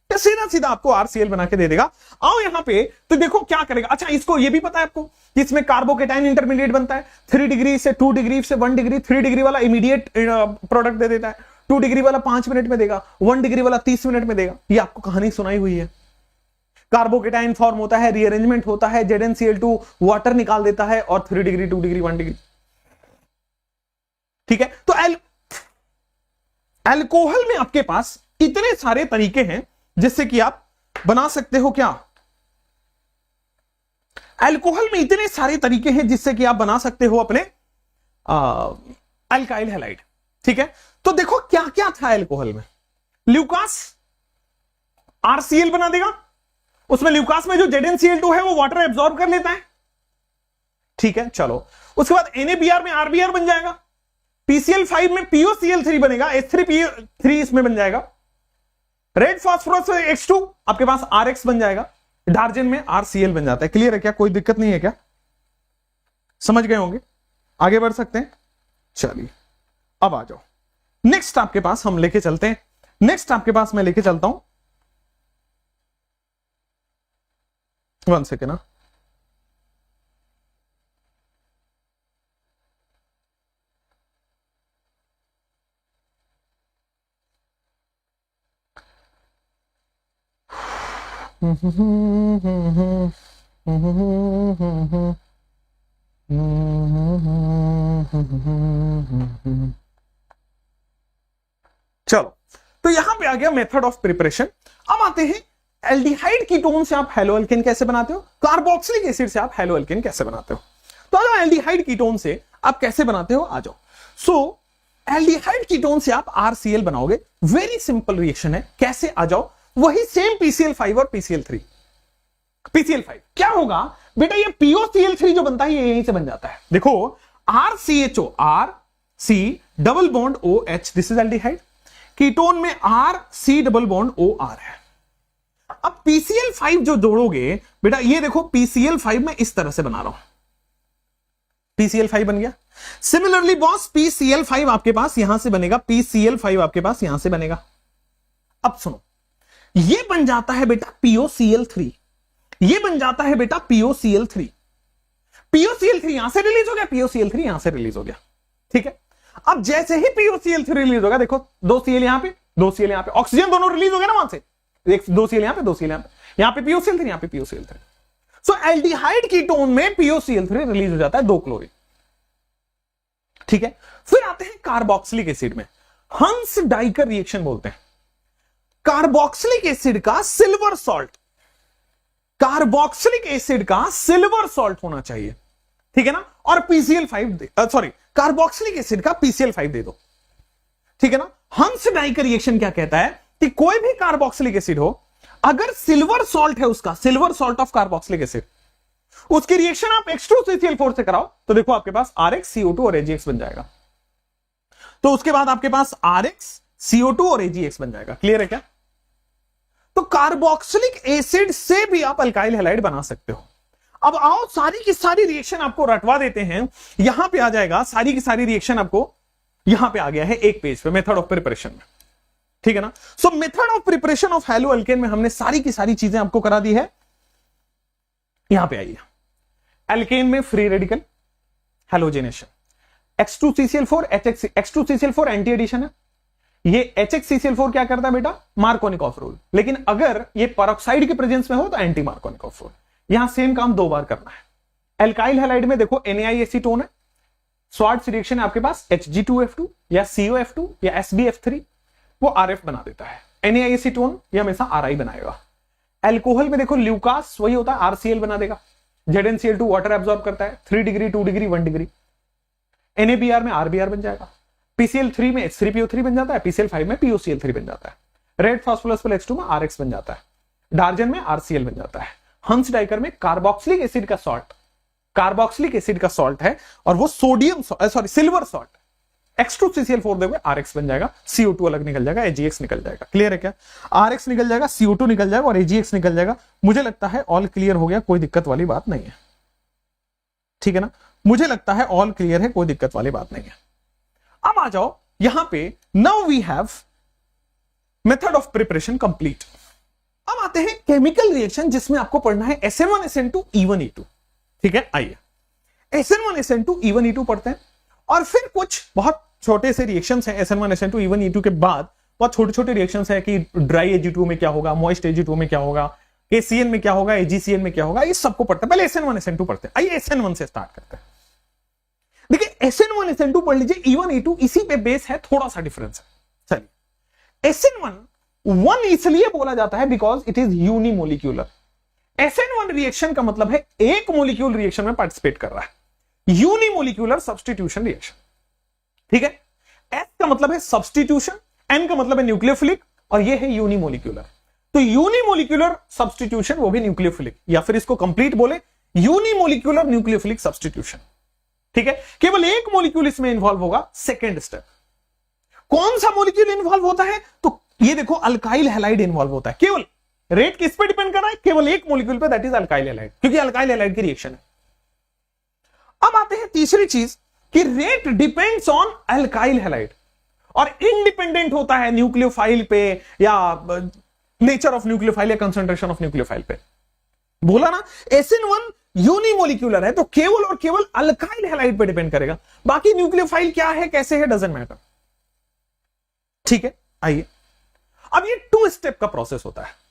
सीधा सीधा आपको RCl बना के दे देगा। आओ यहां पे तो देखो क्या करेगा। अच्छा इसको ये भी पता है आपको कि इसमें कार्बोकेटाइन इंटरमीडिएट बनता है, 3 डिग्री से 2 डिग्री से 1 डिग्री, 3 डिग्री वाला इमीडिएट प्रोडक्ट दे देता है, 2 डिग्री वाला 5 मिनट में देगा, 1 डिग्री वाला 30 मिनट में देगा। ये आपको कहानी सुनाई हुई है। कार्बोकेटाइन फॉर्म होता है, रीअरेंजमेंट होता है, ZnCl2 वाटर निकाल देता है और 3 डिग्री 2 डिग्री 1 डिग्री। ठीक है, तो अल्कोहल में आपके पास इतने सारे तरीके हैं जिससे कि आप बना सकते हो क्या, अल्कोहल में इतने सारे तरीके हैं जिससे कि आप बना सकते हो अपने अल्काइल हैलाइड। ठीक है, तो देखो क्या क्या था अल्कोहल में। ल्यूकास RCl बना देगा, उसमें ल्यूकास में जो ZnCl2 है वो वाटर एब्जॉर्ब कर लेता है। ठीक है, चलो उसके बाद NaBr में RBr बन जाएगा, PCl5 में POCl3 बनेगा, H3PO3 इसमें बन जाएगा, रेड फास्फोरस X2 आपके पास RX बन जाएगा, डार्जन में RCl बन जाता है। क्लियर है क्या, कोई दिक्कत नहीं है क्या, समझ गए होंगे, आगे बढ़ सकते हैं। चलिए अब आ जाओ, नेक्स्ट आपके पास हम लेके चलते हैं, नेक्स्ट आपके पास मैं लेके चलता हूं, 1 सेकेंड ना, चलो तो यहां पे आ गया मेथड ऑफ प्रिपरेशन। अब आते हैं एल्डिहाइड कीटोन से आप हैलोअल्केन कैसे बनाते हो, कार्बोक्सिलिक एसिड से आप हैलोअल्केन कैसे बनाते हो। तो आ जाओ एल्डिहाइड कीटोन से आप कैसे बनाते हो, आ जाओ। सो एल्डिहाइड कीटोन से आप RCl बनाओगे, वेरी सिंपल रिएक्शन है, कैसे, आ जाओ। वही सेम PCl5 और PCl3। PCl5 क्या होगा बेटा, ये POCl3 जो बनता है ये यहीं से बन जाता है। देखो RCHO, RC double bond OH, this is aldehyde. Ketone में RC डबल बॉन्ड OR है। अब PCl5 जो जोड़ोगे बेटा, ये देखो PCl5 में इस तरह से बना रहा हूं, PCl5 बन गया। सिमिलरली बॉस PCl5 आपके पास यहां से बनेगा, PCl5 आपके पास यहां से बनेगा। अब सुनो, ये बन जाता है बेटा POCl3, ये बन जाता है बेटा POCl3। POCl3 यहां से रिलीज हो गया, POCl3 यहां से रिलीज हो गया। ठीक है, अब जैसे ही POCl3 रिलीज होगा, देखो 2 Cl यहां पे, 2 Cl यहां पे, ऑक्सीजन दोनों रिलीज हो गया ना वहां से, 2 Cl यहां पे, 2 Cl यहां पे POCl3, यहां पे POCl3। सो एल्डिहाइड कीटोन में POCl3 रिलीज हो जाता है, 2 क्लोरीन। ठीक है, फिर आते हैं कार्बोक्सिलिक एसिड में, हंस डाइकर रिएक्शन बोलते हैं। कार्बोक्सिलिक एसिड का सिल्वर सॉल्ट, कार्बोक्सिलिक एसिड का सिल्वर सॉल्ट होना चाहिए। ठीक है ना, और PCl5 सॉरी कार्बोक्सिलिक एसिड का PCl5 दे दो। ठीक है ना, हंस डाइकर रिएक्शन क्या कहता है कि कोई भी कार्बोक्सिलिक एसिड हो, अगर सिल्वर सॉल्ट है उसका, silver salt of carboxylic acid, उसकी रिएक्शन आप H2CCl4 से कराओ तो देखो आपके पास RX, CO2 और AgX बन जाएगा। तो उसके बाद आपके पास RX, CO2 और AgX बन जाएगा। क्लियर है क्या? तो कार्बोक्सिलिक एसिड से भी आप अल्काइल हैलाइड बना सकते हो। अब आओ सारी की सारी रिएक्शन आपको रटवा देते हैं, यहां पे आ जाएगा सारी की सारी रिएक्शन आपको यहां पे आ गया है एक पेज पे, मेथड ऑफ प्रिपरेशन में। ठीक है ना, so method of preparation of haloalkane में हमने सारी की सारी चीजें आपको करा दी है। यहां पे आइए, एल्केन में free radical halogenation, H2CCl4 H2CCl4 anti addition है। ये HCCl4 क्या करता है बेटा, मार्कोनिकॉफ रूल। लेकिन अगर ये पेरोक्साइड के प्रेजेंस में हो तो एंटी मार्कोनिकॉफ रूल। यहां सेम काम 2 बार करना है। एल्काइल हैलाइड में देखो NAI एसीटोन है, स्वार्ट्ज रिएक्शन है आपके पास Hg2F2 या COF2 या SbF3, वो RF बना देता है। NAI एसीटोन ये हमेशा RI बनाएगा। एल्कोहल में देखो ल्यूकास वही होता है, RCl बना देगा। ZnCl2 वाटर एब्जॉर्ब करता है, 3 डिग्री 2 डिग्री 1 डिग्री। NaBr में RBr बन जाएगा। PCl3 में H3PO3 बन जाता है, PCl5 में POCl3 बन जाता है। रेड फास्फोरस X2 में RX बन जाता है। डार्जन में RCl बन जाता है। हंस डाइकर में कार्बोक्सिलिक एसिड का सॉल्ट, कार्बोक्सिलिक एसिड का सॉल्ट है और वो sodium sorry silver salt, H2CCl4 दोगे RX बन जाएगा, CO2 अलग निकल जाएगा, AgX निकल जाएगा। क्लियर है क्या? RX निकल जाएगा, CO2 निकल जाएगा और AgX निकल जाएगा। मुझे लगता है ऑल क्लियर हो गया, कोई दिक्कत वाली बात नहीं है। ठीक है ना, मुझे लगता है ऑल क्लियर है, कोई दिक्कत वाली बात नहीं है। अब आ जाओ यहां पे, now we have method of preparation complete. अब आते हैं केमिकल रिएक्शन जिसमें आपको पढ़ना है SN1SN2 E1E2। ठीक है, आइए SN1SN2 E1E2 पढ़ते हैं और फिर कुछ बहुत छोटे से रिएक्शंस हैं SN1 SN2 इवन E2 के बाद बहुत छोटे छोटे रिएक्शंस है कि ड्राई Ag2 में क्या होगा, मॉइस्ट Ag2 में क्या होगा, KCN में क्या होगा, AgCN में क्या होगा, ये सबको पढ़ते हैं। पहले SN1 SN2 पढ़ते हैं। आइए SN1 से स्टार्ट करते हैं। देखिए SN1 SN2 पढ़ लीजिए, E1 E2 इसी पे बेस है, थोड़ा सा डिफरेंस है। चलिए SN1 इसलिए बोला जाता है because it is unimolecular. SN1 reaction का मतलब है एक मोलिक्यूल रिएक्शन में पार्टिसिपेट कर रहा है, यूनिमोलिक्यूलर सब्स्टिट्यूशन रिएक्शन। ठीक है, S का मतलब है सब्स्टिट्यूशन, N का मतलब है न्यूक्लियोफिलिक और ये है यूनिमोलिक्यूलर। तो यूनिमोलिक्यूलर सब्स्टिट्यूशन वो भी न्यूक्लियोफिलिक, या फिर इसको कंप्लीट बोले यूनिमोलिक्यूलर न्यूक्लियोफिलिक सब्स्टिट्यूशन। ठीक है, केवल एक मोलिक्यूल इसमें इन्वॉल्व होगा। सेकेंड स्टेप, कौन सा मोलिक्यूल इन्वॉल्व होता है? तो ये देखो अल्काइल हैलाइड इन्वॉल्व होता है। केवल रेट किस पे डिपेंड कर रहा है? केवल एक मोलिक्यूल पे, दैट इज अल्काइल हैलाइड, क्योंकि अल्काइल हैलाइड की रिएक्शन है। अब आते हैं तीसरी चीज कि rate depends on alkyl halide और इंडिपेंडेंट होता है न्यूक्लियोफाइल पे या नेचर ऑफ न्यूक्लियोफाइल या कंसंट्रेशन ऑफ न्यूक्लियोफाइल पे। बोला ना SN1 यूनिमोलिक्यूलर है तो केवल और केवल अल्काइल हैलाइड पे डिपेंड करेगा, बाकी न्यूक्लियोफाइल क्या है कैसे है डजंट मैटर। ठीक है, आइए अब ये 2 स्टेप का प्रोसेस होता है।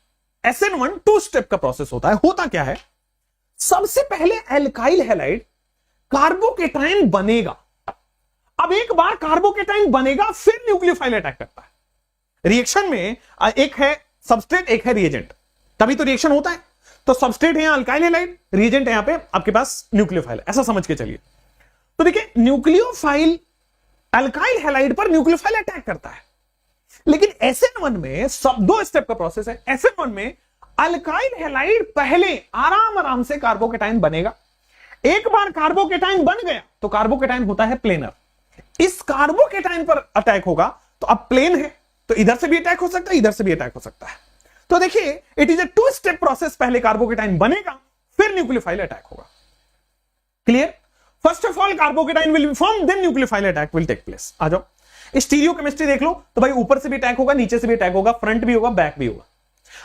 SN1 2 स्टेप का प्रोसेस होता है। होता क्या है, सबसे पहले अल्काइल हैलाइड कार्बोकेटाइन बनेगा। अब एक बार कार्बोकेटाइन बनेगा फिर न्यूक्लियोफाइल अटैक करता है। रिएक्शन में एक है सबस्ट्रेट एक है रिएजेंट, तभी तो रिएक्शन होता है। तो सबस्ट्रेट है अल्काइल हैलाइड, रिएजेंट है यहां पे आपके पास न्यूक्लियोफाइल, ऐसा समझ के चलिए। तो देखिए न्यूक्लियोफाइल अल्काइल हैलाइड पर न्यूक्लियोफाइल अटैक करता है, लेकिन SN1 में सब 2 स्टेप का प्रोसेस है। SN1 में अल्काइल हैलाइड पहले आराम से कार्बोकेटाइन बनेगा। एक बार कार्बोकेटाइन बन गया तो कार्बोकेटाइन होता है प्लेनर। इस कार्बोकेटाइन पर अटैक होगा तो अब प्लेन है तो इधर से भी अटैक हो सकता है, इधर से भी अटैक हो सकता है। तो देखिए it is a 2 step process, पहले कार्बोकेटाइन बनेगा फिर न्यूक्लियोफाइल अटैक होगा। Clear? First of all carbocation will be form, then nucleophile attack will take place. आ जाओ, स्टीरियोकेमिस्ट्री देख लो तो भाई ऊपर से भी अटैक होगा, नीचे से भी अटैक होगा, फ्रंट भी होगा, बैक भी होगा।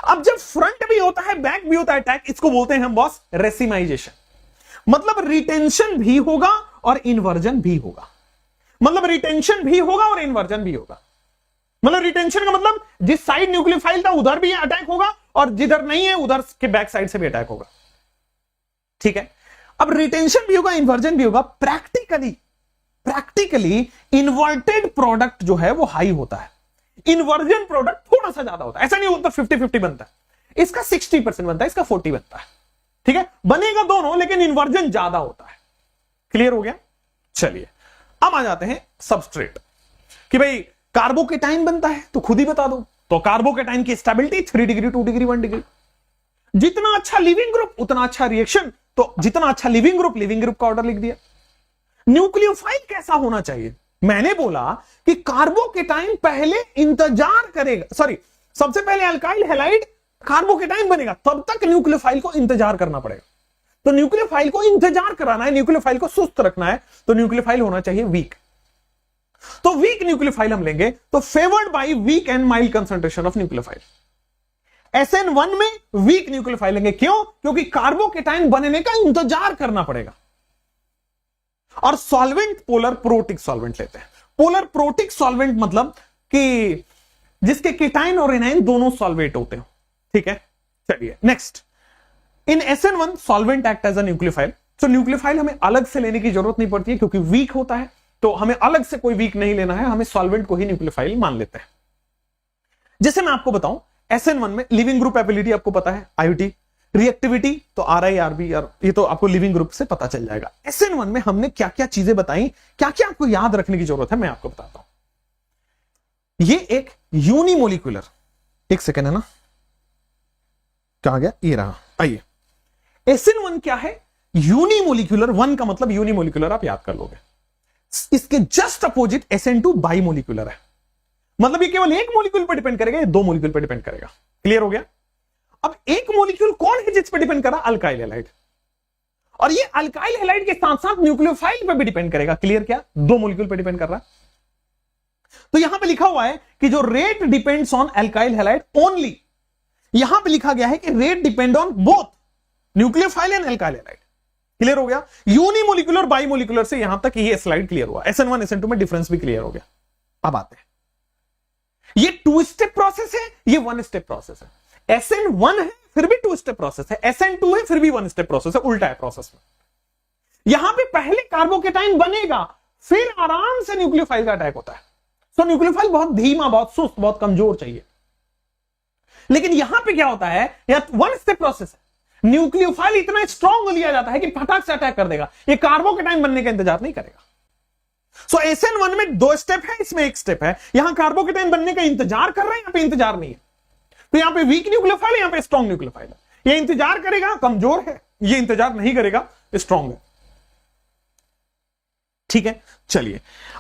अब जब फ्रंट भी होता है बैक भी होता है अटैक, इसको बोलते हैं हम बॉस रेसिमाइजेशन। मतलब रिटेंशन भी होगा और इन्वर्जन भी होगा। मतलब रिटेंशन भी होगा और इन्वर्जन भी होगा। मतलब रिटेंशन का मतलब जिस साइड न्यूक्लियोफाइल था उधर भी अटैक होगा और जिधर नहीं है उधर के बैक साइड से भी अटैक होगा। ठीक है, अब रिटेंशन भी होगा इन्वर्जन भी होगा। प्रैक्टिकली इन्वर्टेड प्रोडक्ट जो है वो हाई होता है, इन्वर्जन प्रोडक्ट थोड़ा सा ज्यादा होता है। ऐसा नहीं होता 50-50 बनता है, इसका 60% बनता है, इसका 40 बनता है। ठीक है, बनेगा दोनों लेकिन इन्वर्जन ज्यादा होता है। क्लियर हो गया? चलिए अब आ जाते हैं सबस्ट्रेट कि भाई कार्बोकेटाइन बनता है तो खुद ही बता दो। तो कार्बोकेटाइन की स्टेबिलिटी 3 डिग्री 2 डिग्री 1 डिग्री। जितना अच्छा लिविंग ग्रुप उतना अच्छा रिएक्शन, तो जितना अच्छा लिविंग ग्रुप का ऑर्डर लिख दिया। न्यूक्लियोफाइल कैसा होना चाहिए? मैंने बोला कि कार्बोकेटाइन पहले इंतजार करेगा, सॉरी सबसे पहले अल्काइल हैलाइड कार्बोकेटाइन बनेगा, तब तक न्यूक्लियोफाइल को इंतजार करना पड़ेगा। तो न्यूक्लियोफाइल को इंतजार कराना है, न्यूक्लियोफाइल को सुस्त रखना है, तो न्यूक्लियोफाइल होना चाहिए वीक। तो वीक न्यूक्लियोफाइल हम लेंगे तो favoured by weak and mild concentration of nucleophile. SN1 में वीक न्यूक्लियोफाइल लेंगे, क्यों? क्योंकि कार्बोकेटाइन बनने का इंतजार करना पड़ेगा। और सॉल्वेंट पोलर प्रोटिक सॉल्वेंट लेते हैं। पोलर प्रोटिक सॉल्वेंट मतलब कि जिसके केटाइन और एनाइन दोनों सॉल्वेट होते हो। ठीक है, चलिए next. In SN1 solvent act as a nucleophile. तो न्यूक्लियोफाइल हमें अलग से लेने की जरूरत नहीं पड़ती है क्योंकि वीक होता है, तो हमें अलग से कोई वीक नहीं लेना है, हमें सॉल्वेंट को ही न्यूक्लियोफाइल मान लेते हैं। जैसे मैं आपको बताऊं SN1 में लिविंग ग्रुप एबिलिटी आपको पता है, IUT, रिएक्टिविटी तो RI RB, ये तो आपको लिविंग ग्रुप से पता चल जाएगा। SN1 में हमने क्या क्या चीजें बताई, क्या क्या आपको याद रखने की जरूरत है, मैं आपको बताता हूं। ये एक यूनिमोलिक्यूलर, एक सेकेंड है ना, क्या आ गया, ये रहा। आइए SN1 क्या है? यूनिमोलिक्यूलर। 1 का मतलब यूनिमोलिक्यूलर, आप याद कर लोगे। इसके जस्ट अपोजिट SN2 बाइमोलिक्यूलर है, मतलब ये केवल एक मॉलिक्यूल पर डिपेंड करेगा, ये 2 मॉलिक्यूल पर डिपेंड करेगा। क्लियर हो गया? अब एक मॉलिक्यूल कौन है जिस पर डिपेंड कर रहा? Alkyl halide. और ये अल्काइल हैलाइड के साथ साथ न्यूक्लियोफाइल पर भी डिपेंड करेगा। क्लियर? क्या 2 मॉलिक्यूल पर डिपेंड कर रहा है। तो यहां पे लिखा हुआ है कि जो rate depends on alkyl halide only, यहां पे लिखा गया है कि rate depend on both nucleophile and alkyl halide. Clear हो गया? यूनिमोलिकुलर बाइमोलिकुलर से यहां तक ये स्लाइड क्लियर हुआ। SN1 SN2 में डिफरेंस भी क्लियर हो गया। अब आते हैं, ये 2 स्टेप प्रोसेस है, ये 1 स्टेप प्रोसेस है। SN1 है फिर भी 2 स्टेप प्रोसेस है, SN2 है फिर भी 1 स्टेप प्रोसेस है, उल्टा है प्रोसेस में। यहां पे पहले कार्बोकेटाइन बनेगा, फिर आराम से न्यूक्लियोफाइल का अटैक होता है। तो न्यूक्लियोफाइल बहुत धीमा, बहुत सुस्त, बहुत कमजोर चाहिए। लेकिन यहां पे क्या होता है, यह 1 स्टेप प्रोसेस है। न्यूक्लियोफाइल इतना स्ट्रांग लिया जाता है कि फटाक से अटैक कर देगा, ये कार्बोकेटाइन बनने का इंतजार नहीं करेगा। सो SN1 में 2 स्टेप है, इसमें 1 स्टेप है। यहां कार्बोकेटाइन बनने का इंतजार कर रहे हैं, यहां पे इंतजार नहीं है। तो यहां पे वीक न्यूक्लियोफाइल है, यहां पे स्ट्रांग न्यूक्लियोफाइल है। ये इंतजार करेगा, कमजोर है, ये इंतजार नहीं करेगा, स्ट्रांग है। ठीक है, चलिए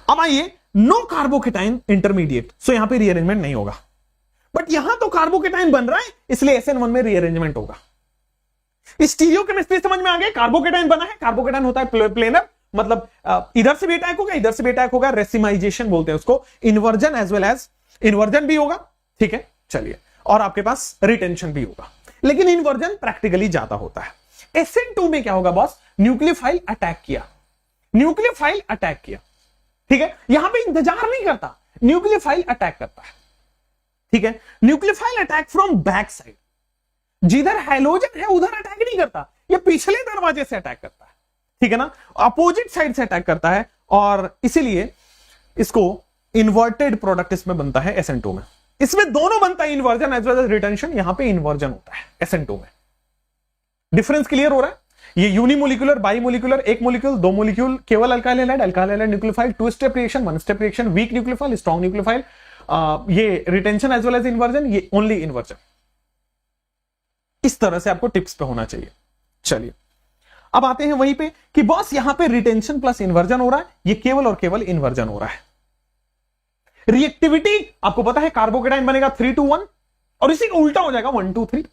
अब आइए, नो कार्बोकेटाइन इंटरमीडिएट, सो यहां पे रीअरेंजमेंट नहीं होगा। बट यहां तो कार्बोकेटाइन बन रहा है, इसलिए SN1 में रीअरेंजमेंट होगा। स्टीरियोकेमिस्ट्री समझ में आ गया? कार्बोकेटाइन बना है, कार्बोकेटाइन होता है प्लेनर, मतलब इधर से भी अटैक होगा, इधर से भी अटैक होगा, रेसिमाइजेशन बोलते हैं उसको, inversion as well as inversion भी होगा। ठीक है, चलिए, और आपके पास रिटेंशन भी होगा, लेकिन इन्वर्जन प्रैक्टिकली ज्यादा होता है। SN2 में क्या होगा बॉस? न्यूक्लियोफाइल अटैक किया, न्यूक्लियोफाइल अटैक किया। ठीक है, यहां पे इंतजार नहीं करता, न्यूक्लियोफाइल अटैक करता है। ठीक है, nucleophile attack from back side, जिधर हैलोजन है उधर अटैक नहीं करता, ये पिछले दरवाजे से अटैक करता है। ठीक है ना, अपोजिट साइड से अटैक करता है, और इसीलिए इसको इन्वर्टेड प्रोडक्ट इसमें बनता है SN2 में। इसमें दोनों बनता है, inversion as well as retention, यहां पे इन्वर्जन होता है SN2 में। डिफरेंस क्लियर हो रहा है? ये यूनिमोलिकुलर, बाइमोलिकुलर, एक मोलिक्यूल, 2 मोलिक्यूल, केवल alkyl halide, alkyl halide nucleophile, 2 step reaction, 1 step reaction, weak nucleophile, strong nucleophile, ये retention as well as inversion, ये ओनली इन्वर्जन। इस तरह से आपको टिप्स पे होना चाहिए। चलिए अब आते हैं वहीं पे कि बॉस यहां पे रिटेंशन प्लस इन्वर्जन हो रहा है, ये केवल और केवल इन्वर्जन हो रहा है। रिएक्टिविटी आपको पता है, कार्बोकेटाइन बनेगा 3 to 1 और इसी का उल्टा हो जाएगा 1 to 3।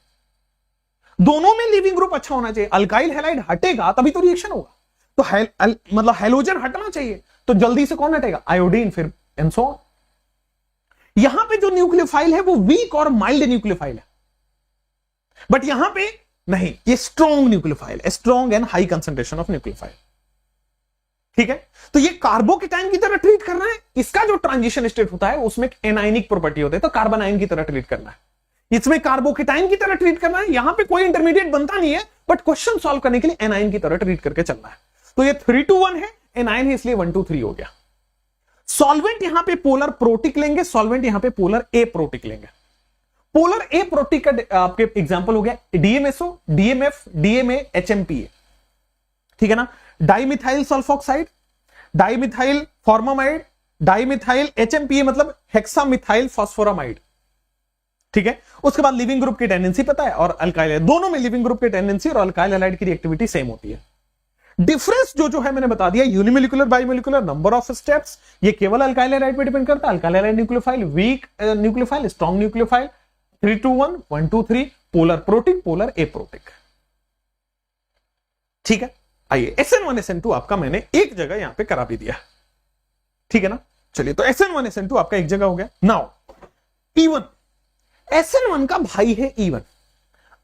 दोनों में लिविंग ग्रुप अच्छा होना चाहिए। अल्काइल हैलाइड हटेगा तभी तो रिएक्शन होगा, तो मतलब हैलोजन हटना चाहिए, तो जल्दी से कौन हटेगा? आयोडीन, फिर एंड सो ऑन। यहां पे जो न्यूक्लियोफाइल है वो वीक और माइल्ड न्यूक्लियोफाइल है, बट यहां पे नहीं, ये strong nucleophile, strong and high concentration of nucleophile. ठीक है, तो ये कार्बोकेटाइन की तरह ट्रीट करना है। इसका जो ट्रांजिशन स्टेट होता है उसमें एनायनिक प्रॉपर्टी होती है, तो कार्बन आयन की तरह ट्रीट करना है। इसमें कार्बोकेटाइन की तरह ट्रीट करना है, यहां पे कोई इंटरमीडिएट बनता नहीं है, बट क्वेश्चन सॉल्व करने के लिए एनायन की तरह ट्रीट करके चलना है। तो ये 3 to 1 है, एनायन है, इसलिए 1 to 3 हो गया। सॉल्वेंट यहां पे पोलर प्रोटिक लेंगे, सॉल्वेंट यहां पे पोलर ए प्रोटिक लेंगे। पोलर ए प्रोटिक का आपके एग्जांपल हो गया DMSO, DMF, DMA, HMPA। ठीक है ना, dimethyl sulphoxide, dimethyl formamide, dimethyl HMPA मतलब हेक्सामिथाइल फॉस्फोरामाइड। ठीक है, उसके बाद लिविंग ग्रुप की टेंडेंसी पता है, और अल्काइल, दोनों में लिविंग ग्रुप की टेंडेंसी और अल्काइल हैलाइड की रिएक्टिविटी सेम होती है। डिफरेंस जो है मैंने बता दिया, यूनिमोलिकुलर, बाइमोलिकुलर, नंबर ऑफ स्टेप्स, ये केवल अल्काइल हैलाइड पे डिपेंड करता है। Alkyl halide nucleophile, week nucleophile, strong nucleophile, 3 to 1, 1 to 3, polar protic, polar A protic. ठीक है, आइए SN1 SN2 आपका मैंने एक जगह यहां पे करा भी दिया। ठीक है ना, चलिए, तो SN1 SN2 आपका एक जगह हो गया। नाउ E1, SN1 का भाई है E1।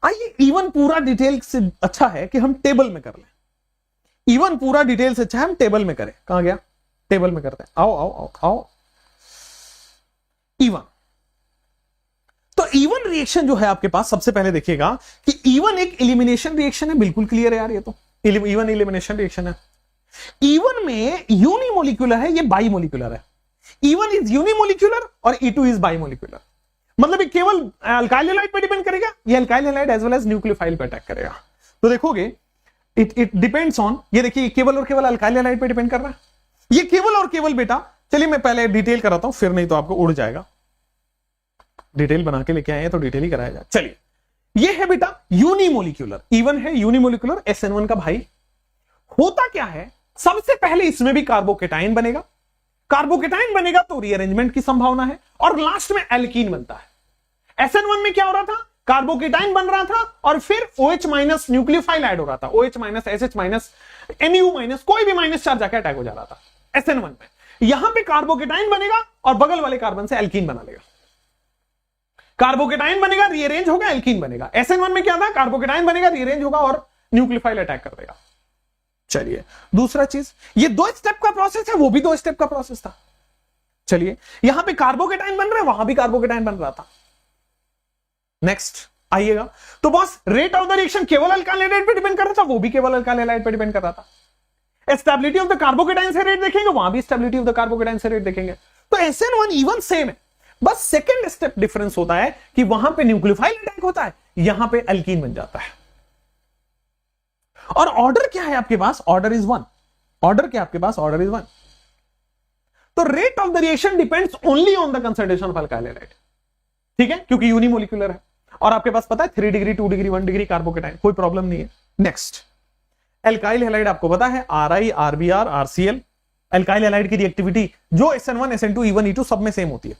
आइए E1 पूरा डिटेल से अच्छा है कि हम टेबल में कर लें। E1 पूरा डिटेल से अच्छा है हम टेबल में करें। कहां गया? टेबल में करते हैं। आओ आओ आओ आओ। E1, तो E1 रिएक्शन जो है आपके पास, सबसे पहले देखिएगा कि E1 एक एलिमिनेशन रिएक्शन है, बिल्कुल क्लियर है यार, ये तो E1 एलिमिनेशन रिएक्शन है। E1 में यूनिमोलिकुलर है, ये बाइमोलिकुलर है। E1 इज यूनिमोलिकुलर और E2 इज बाइमोलिकुलर, मतलब ये केवल अल्काइल हैलाइड पे डिपेंड करेगा, ये alkyl halide as well as nucleophile पे अटैक करेगा। तो देखोगे इट डिपेंड्स ऑन, ये देखिए केवल और केवल अल्काइल हैलाइड पे डिपेंड कर रहा है, ये केवल और केवल बेटा। चलिए मैं पहले डिटेल कराता हूं, फिर नहीं तो आपको उड़ जाएगा। डिटेल बना के लेके आए हैं तो डिटेल ही कराया जाए। चलिए, ये है बेटा यूनिमोलिकुलर, E1 है यूनिमोलिकुलर, SN1 का भाई। होता क्या है, सबसे पहले इसमें भी कार्बोकेटाइन बनेगा, कार्बोकेटाइन बनेगा तो रीअरेंजमेंट की संभावना है, और लास्ट में एल्कीन बनता है। SN1 में क्या हो रहा था, कार्बोकेटाइन बन रहा था और फिर OH माइनस न्यूक्लियोफाइल ऐड हो रहा था, OH minus, SH minus, NU minus, कोई भी माइनस चार्ज जाकर अटैक हो जा रहा था SN1 में। यहां पे कार्बोकेटाइन बनेगा और बगल वाले कार्बन से एल्कीन बना लेगा। कार्बोकेटाइन बनेगा, रीअरेंज होगा, एल्कीन बनेगा। SN1 में क्या था, कार्बोकेटाइन बनेगा, रीअरेंज होगा और न्यूक्लियोफाइल अटैक कर देगा। चलिए दूसरा चीज, ये 2 स्टेप का प्रोसेस है, वो भी 2 स्टेप का प्रोसेस था। चलिए यहां पे कार्बोकेटाइन बन रहा है, वहां भी कार्बोकेटाइन बन रहा था। नेक्स्ट आइएगा, तो boss rate of the reaction केवल अल्काइल हैलाइड पे डिपेंड कर रहा था, वो भी केवल अल्काइल हैलाइड पे डिपेंड कर रहा था। स्टेबिलिटी ऑफ द कार्बोकेटाइन से रेट देखेंगे, वहां भी स्टेबिलिटी ऑफ द कार्बोकेटाइन से रेट देखेंगे। तो SN1 E1 सेम है, बस सेकंड स्टेप डिफरेंस होता है कि वहां पे न्यूक्लियोफाइल अटैक होता है, यहां पे अल्कीन बन जाता है। और ऑर्डर क्या है आपके पास? Order is 1। ऑर्डर क्या आपके पास? Order is 1। तो rate of the reaction depends only on the concentration of alkyl halide, ठीक है, क्योंकि यूनिमोलिकुलर है। और आपके पास पता है 3 डिग्री 2 डिग्री 1 डिग्री कार्बोकेटाइन, कोई प्रॉब्लम नहीं है। नेक्स्ट एल्काइल हैलाइड आपको पता है RI RBr RCl। Alkyl halide की रिएक्टिविटी जो SN1 SN2 E1 E2 सब में सेम होती है।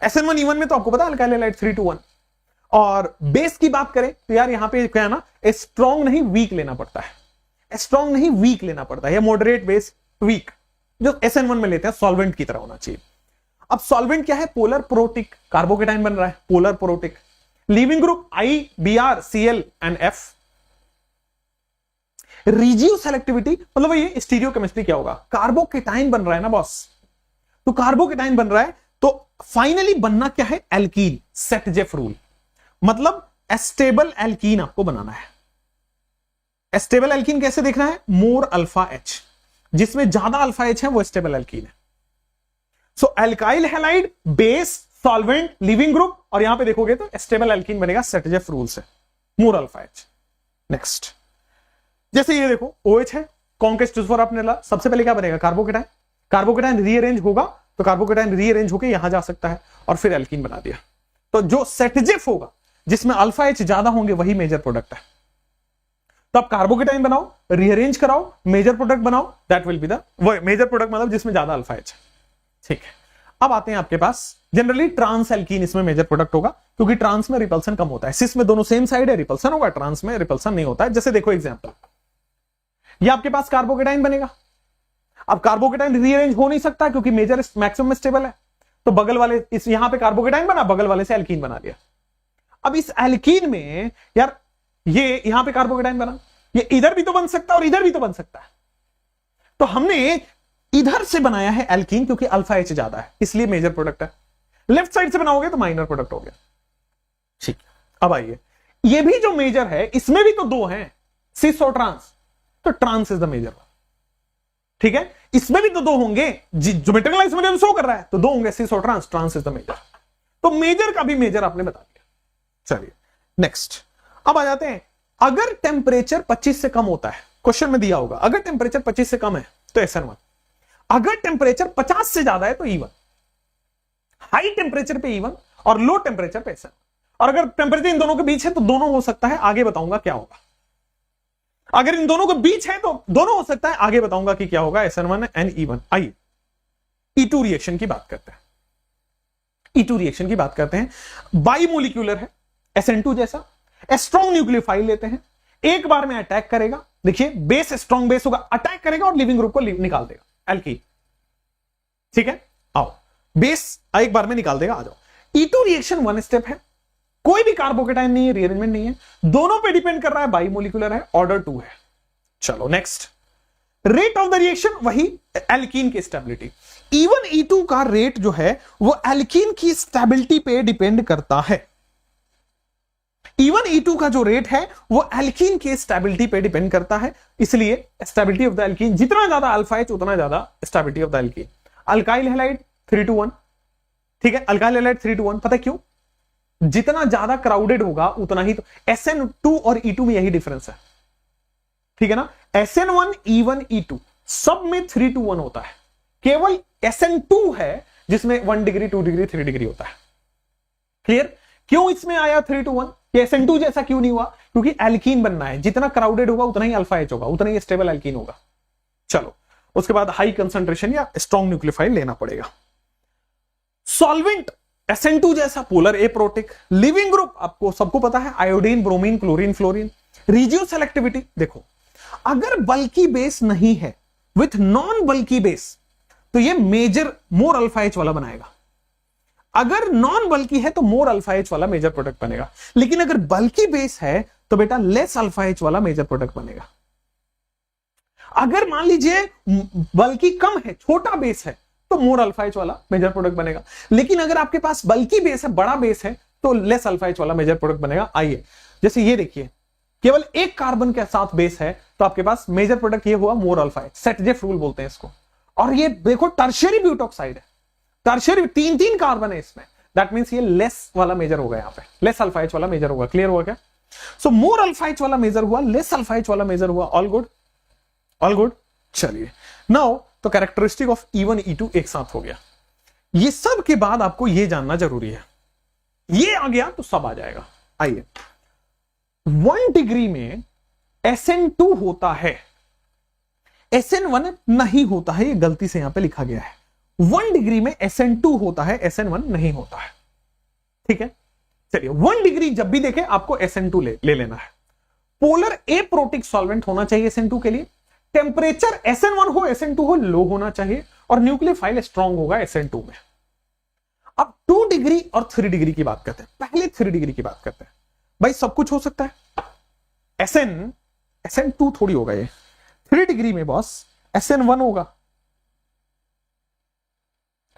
SN1 E1 में तो आपको पता है अल्काइल हैलाइड 3 to 1। और बेस की बात करें तो यार यहां पे क्या है ना, स्ट्रॉन्ग नहीं वीक लेना पड़ता है, स्ट्रॉन्ग नहीं वीक लेना पड़ता है, या मॉडरेट बेस वीक जो SN1 में लेते हैं सॉल्वेंट की तरह होना चाहिए। अब सॉल्वेंट क्या है? पोलर प्रोटिक, कार्बोकेटाइन बन रहा है polar protic. Leaving group IBr Cl and F। Regioselectivity मतलब ये स्टीरियोकेमिस्ट्री क्या होगा? कार्बोकेटाइन बन रहा है ना बॉस, तो कार्बोकेटाइन बन रहा है तो फाइनली बनना क्या है? एल्कीन। सेट-जेफ रूल मतलब एस्टेबल एल्कीन आपको बनाना है। एस्टेबल एल्कीन कैसे देखना है? मोर अल्फा H, जिसमें ज्यादा अल्फा H है वो स्टेबल एल्कीन है। सो alkyl halide base solvent leaving group, और यहां पे देखोगे तो स्टेबल एल्कीन बनेगा सेट-जेफ रूल से, मोर अल्फा H। नेक्स्ट जैसे ये देखो OH है, कॉन्केस्ट आपने ला, सबसे पहले क्या बनेगा? कार्बोकेटाइन। कार्बोकेटाइन रीअरेंज होगा तो कार्बोकेटाइन रीअरेंज होकर यहां जा सकता है और फिर एल्कीन बना दिया। तो जो सेट-जेफ होगा जिसमें अल्फा H ज्यादा होंगे वही मेजर प्रोडक्ट है। तो आप कार्बोकेटाइन बनाओ, रीअरेंज कराओ, मेजर प्रोडक्ट बनाओ, that will be the major product, मतलब जिसमें ज्यादा अल्फा H है। ठीक है, अब आते हैं आपके पास जनरली ट्रांस एल्कीन इसमें मेजर प्रोडक्ट होगा, क्योंकि ट्रांस में रिपल्सन कम होता है। सिस में दोनों सेम साइड है, रिपल्सन होगा, ट्रांस में रिपल्सन नहीं होता है। जैसे देखो एग्जांपल, ये आपके पास कार्बोकेटाइन बनेगा। अब कार्बोकेटाइन रीअरेंज हो नहीं सकता क्योंकि मेजर मैक्सिमम स्टेबल है, तो बगल वाले इस यहां पे कार्बोकेटाइन बना, बगल वाले से एल्कीन बना दिया। अब इस एल्कीन में यार ये यहां पे कार्बोकेटाइन बना, ये इधर भी तो बन सकता है और इधर भी तो बन सकता है, तो हमने इधर से बनाया है एल्कीन क्योंकि अल्फा H ज्यादा है, इसलिए मेजर प्रोडक्ट है। लेफ्ट साइड से बनाओगे तो माइनर प्रोडक्ट हो गया। ठीक, अब आइए, ये भी जो मेजर है इसमें भी तो 2 हैं, सिस और ट्रांस, तो ट्रांस इज द मेजर। ठीक है, इसमें भी तो 2 होंगे, ज्योमेट्रिकल आइसोमरिज्म में शो कर रहा है तो 2 होंगे, सिस और trans, trans is the major. तो मेजर का भी मेजर आपने बता दिया। चलिए नेक्स्ट, अब आ जाते हैं, अगर टेम्परेचर 25 से कम होता है, क्वेश्चन में दिया होगा, अगर टेम्परेचर 25 से कम है तो SN1, अगर टेम्परेचर 50 से ज्यादा है तो E1, हाई टेम्परेचर पे E1 और लो टेम्परेचर पे SN1, और अगर टेम्परेचर इन दोनों के बीच है तो दोनों हो सकता है, आगे बताऊंगा क्या होगा। अगर इन दोनों के बीच है तो दोनों हो सकता है, आगे बताऊंगा कि क्या होगा SN1 एंड E1। आइए E2 रिएक्शन की बात करते हैं। E2 रिएक्शन की बात करते हैं, बाइमोलिक्यूलर है, SN2 जैसा, स्ट्रॉन्ग न्यूक्लियोफाइल लेते हैं, एक बार में अटैक करेगा। देखिए बेस स्ट्रॉन्ग बेस होगा, अटैक करेगा और लिविंग ग्रुप को निकाल देगा, एल्कीन। ठीक है, आओ बेस एक बार में निकाल देगा, आ जाओ। E2 रिएक्शन 1 स्टेप है, कोई भी कार्बोकेटाइन नहीं है, रीअरेंजमेंट नहीं है, दोनों पे डिपेंड कर रहा है, बाइमोलिक्यूलर है, ऑर्डर 2 है। चलो next, rate of the reaction वही एल्कीन की स्टेबिलिटी। E1 E2 का रेट जो है वो एल्कीन की स्टेबिलिटी पे डिपेंड करता है। E1 E2 का जो रेट है वो एल्कीन की स्टेबिलिटी पे डिपेंड करता है, इसलिए स्टेबिलिटी ऑफ द एल्कीन, जितना ज्यादा अल्फा H उतना ज्यादा stability of the alkene. Alkyl halide 3 to 1, ठीक है, अल्काइल हैलाइड 3 to 1, पता है क्यों? जितना ज्यादा क्राउडेड होगा उतना ही, तो SN2 और E2 में यही डिफरेंस है, ठीक है ना। SN1 E1 E2 सब में 3 to 1 होता है, केवल SN2 है जिसमें 1 डिग्री 2 डिग्री 3 डिग्री होता है। क्लियर? क्यों इसमें आया 3 to 1? SN2 जैसा क्यों नहीं हुआ? क्योंकि एल्कीन बनना है, जितना क्राउडेड होगा उतना ही अल्फा H होगा, उतना ही स्टेबल एल्कीन होगा। चलो उसके बाद हाई कंसंट्रेशन या स्ट्रॉन्ग न्यूक्लियोफाइल लेना पड़ेगा। सॉल्वेंट SN2 जैसा पोलर एप्रोटिक, लिविंग ग्रुप आपको सबको पता है, iodine bromine chlorine fluorine. Regioselectivity देखो, अगर बल्की बेस नहीं है विथ नॉन बल्की बेस तो ये मेजर मोर अल्फा H वाला बनाएगा, अगर नॉन बल्की है तो मोर अल्फा H वाला मेजर प्रोडक्ट बनेगा, लेकिन अगर बल्की बेस है तो बेटा लेस अल्फा H वाला मेजर प्रोडक्ट बनेगा। अगर मान लीजिए बल्कि कम है, छोटा बेस है, तो मोर अल्फा एच वाला मेजर प्रोडक्ट बनेगा। लेकिन अगर आपके पास बल्कि बेस है, बड़ा बेस है, तो लेस अल्फा एच वाला मेजर प्रोडक्ट बनेगा। आइए, जैसे ये देखिए, केवल एक कार्बन के साथ बेस है, तो आपके पास मेजर प्रोडक्ट ये हुआ मोर अल्फा एच, सेट-जेफ रूल बोलते हैं इसको। और ये देखो टर्शियरी ब्यूटॉक्साइड है, टर्शियरी 3 कार्बन है इसमें, दैट मींस ये लेस वाला मेजर होगा, यहां पे लेस अल्फा एच वाला मेजर होगा। क्लियर हुआ क्या? सो मोर अल्फा एच वाला मेजर हुआ, लेस अल्फा एच वाला मेजर हुआ। All good, all good. चलिए, नाउ तो कैरेक्टरिस्टिक ऑफ E1 E2 एक साथ हो गया। ये सब के बाद आपको ये जानना जरूरी है, ये आ गया तो सब आ जाएगा। आइए, 1 डिग्री में SN2 होता है, SN1 नहीं होता है, ये गलती से यहां पे लिखा गया है। 1 डिग्री में SN2 होता है, SN1 नहीं होता है। ठीक है, चलिए 1 डिग्री जब भी देखे आपको SN2 ले लेना है। पोलर एप्रोटिक सॉल्वेंट होना चाहिए SN2 के लिए, टेम्परेचर SN1 हो SN2 हो लो होना चाहिए, और न्यूक्लियोफाइल स्ट्रांग होगा SN2 में। अब 2 डिग्री और 3 डिग्री की बात करते हैं, पहले 3 डिग्री की बात करते हैं। भाई सब कुछ हो सकता है, SN2 थोड़ी होगा ये। 3 डिग्री में बॉस SN1 होगा,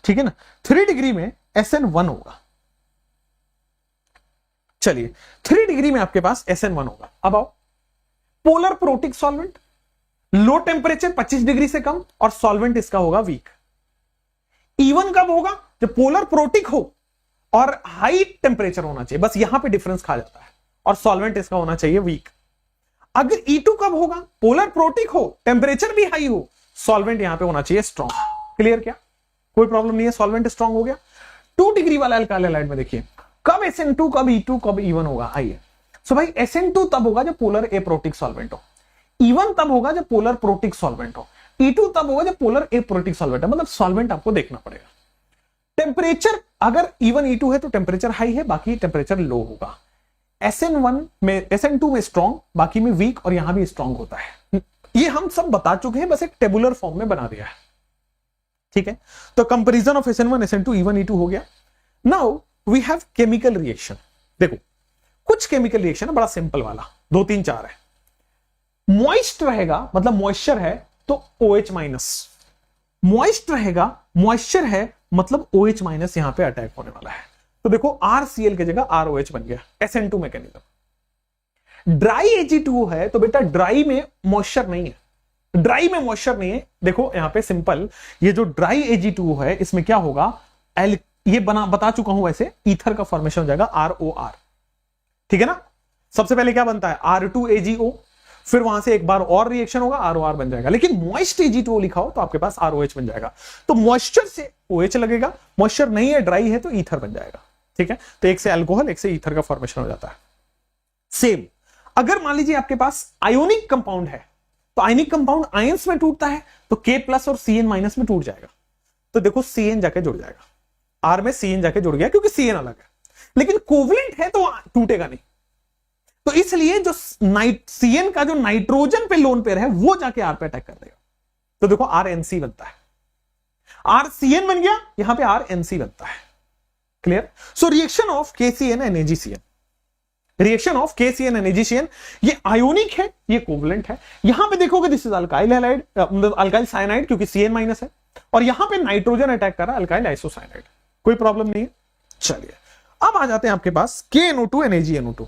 ठीक है ना, 3 डिग्री में SN1 होगा। चलिए 3 डिग्री में आपके पास SN1 होगा। अब आओ, polar protic solvent, low temperature 25 degree से कम, और सॉल्वेंट इसका होगा वीक। E1 कब होगा? जब पोलर प्रोटिक हो और हाई टेम्परेचर होना चाहिए, बस यहां पे डिफरेंस खा जाता है, और सॉल्वेंट इसका होना चाहिए वीक। अगर E2 कब होगा? पोलर प्रोटिक हो, टेम्परेचर भी हाई हो, सॉल्वेंट यहां पे होना चाहिए स्ट्रॉन्ग। क्लियर क्या? कोई प्रॉब्लम नहीं है, सॉल्वेंट स्ट्रॉन्ग हो गया। 2 डिग्री वाला अल्काइल हैलाइड में देखिए, कब SN2, कब E2, कब E1 होगा। आइए, सो भाई SN2 तब होगा जब पोलर एप्रोटिक सॉल्वेंट हो, E1 तब होगा जब पोलर प्रोटिक सॉल्वेंट हो, E2 तब होगा जब पोलर एप्रोटिक सॉल्वेंट है। मतलब सॉल्वेंट आपको देखना पड़ेगा। टेम्परेचर अगर E1 E2 है तो टेम्परेचर हाई है, बाकी टेम्परेचर लो होगा। SN1 में, SN2 में स्ट्रॉन्ग, बाकी में वीक, और यहां भी स्ट्रॉन्ग होता है। ये हम सब बता चुके हैं, बस एक टेबुलर फॉर्म में बना दिया है। ठीक है, तो comparison of SN1 SN2 E1 E2 हो गया। Now we have chemical reaction. देखो कुछ केमिकल रिएक्शन है, बड़ा सिंपल वाला, 2 3 4 है। मॉइस्ट रहेगा, मतलब मॉइस्चर है तो OH माइनस, मॉइस्ट रहेगा, मॉइस्चर है मतलब OH माइनस यहां पे अटैक होने वाला है। तो देखो RCl की जगह ROH बन गया, SN2 मैकेनिज्म। ड्राई Ag2O है तो बेटा ड्राई में मॉइस्चर नहीं है, ड्राई में मॉइस्चर नहीं है। देखो यहां पे सिंपल, ये जो ड्राई Ag2O है इसमें क्या होगा, ये बता चुका हूं वैसे, ईथर का फॉर्मेशन हो जाएगा ROR। ठीक है ना, सबसे पहले क्या बनता है R2AgO, फिर वहां से एक बार और रिएक्शन होगा ROR बन जाएगा। लेकिन मॉइस्ट Ag2O लिखा हो तो आपके पास ROH बन जाएगा। तो मॉइस्चर से OH लगेगा, मॉइस्चर नहीं है, ड्राई है तो ईथर बन जाएगा। ठीक है, तो एक से अल्कोहल, एक से ईथर का फॉर्मेशन हो जाता है। सेम अगर मान लीजिए आपके पास आयोनिक कंपाउंड है, तो आयोनिक कंपाउंड आयंस में टूटता है, तो K+ और Cn- में टूट जाएगा। तो देखो Cn जाके जुड़ जाएगा, R में Cn जाके जुड़ गया क्योंकि Cn अलग है। लेकिन कोवलेंट है तो टूटेगा नहीं, तो इसलिए जो Cn का जो नाइट्रोजन पे लोन पेयर है वो जाके R पे अटैक कर देगा। तो देखो RNC बनता है, RCN बन गया, यहां पे RNC बनता है। Clear? So reaction of KCN and AgCN, reaction of KCN and AgCN, ये आयोनिक है, ये कोवलेंट है। यहां पे देखोगे this is alkyl halide, alkyl cyanide क्योंकि Cn माइनस है, और यहां पे नाइट्रोजन अटैक कर रहा है, अल्काइल आइसोसाइनाइड। कोई प्रॉब्लम नहीं है। चलिए अब आ जाते हैं आपके पास KNO2 and AgNO2।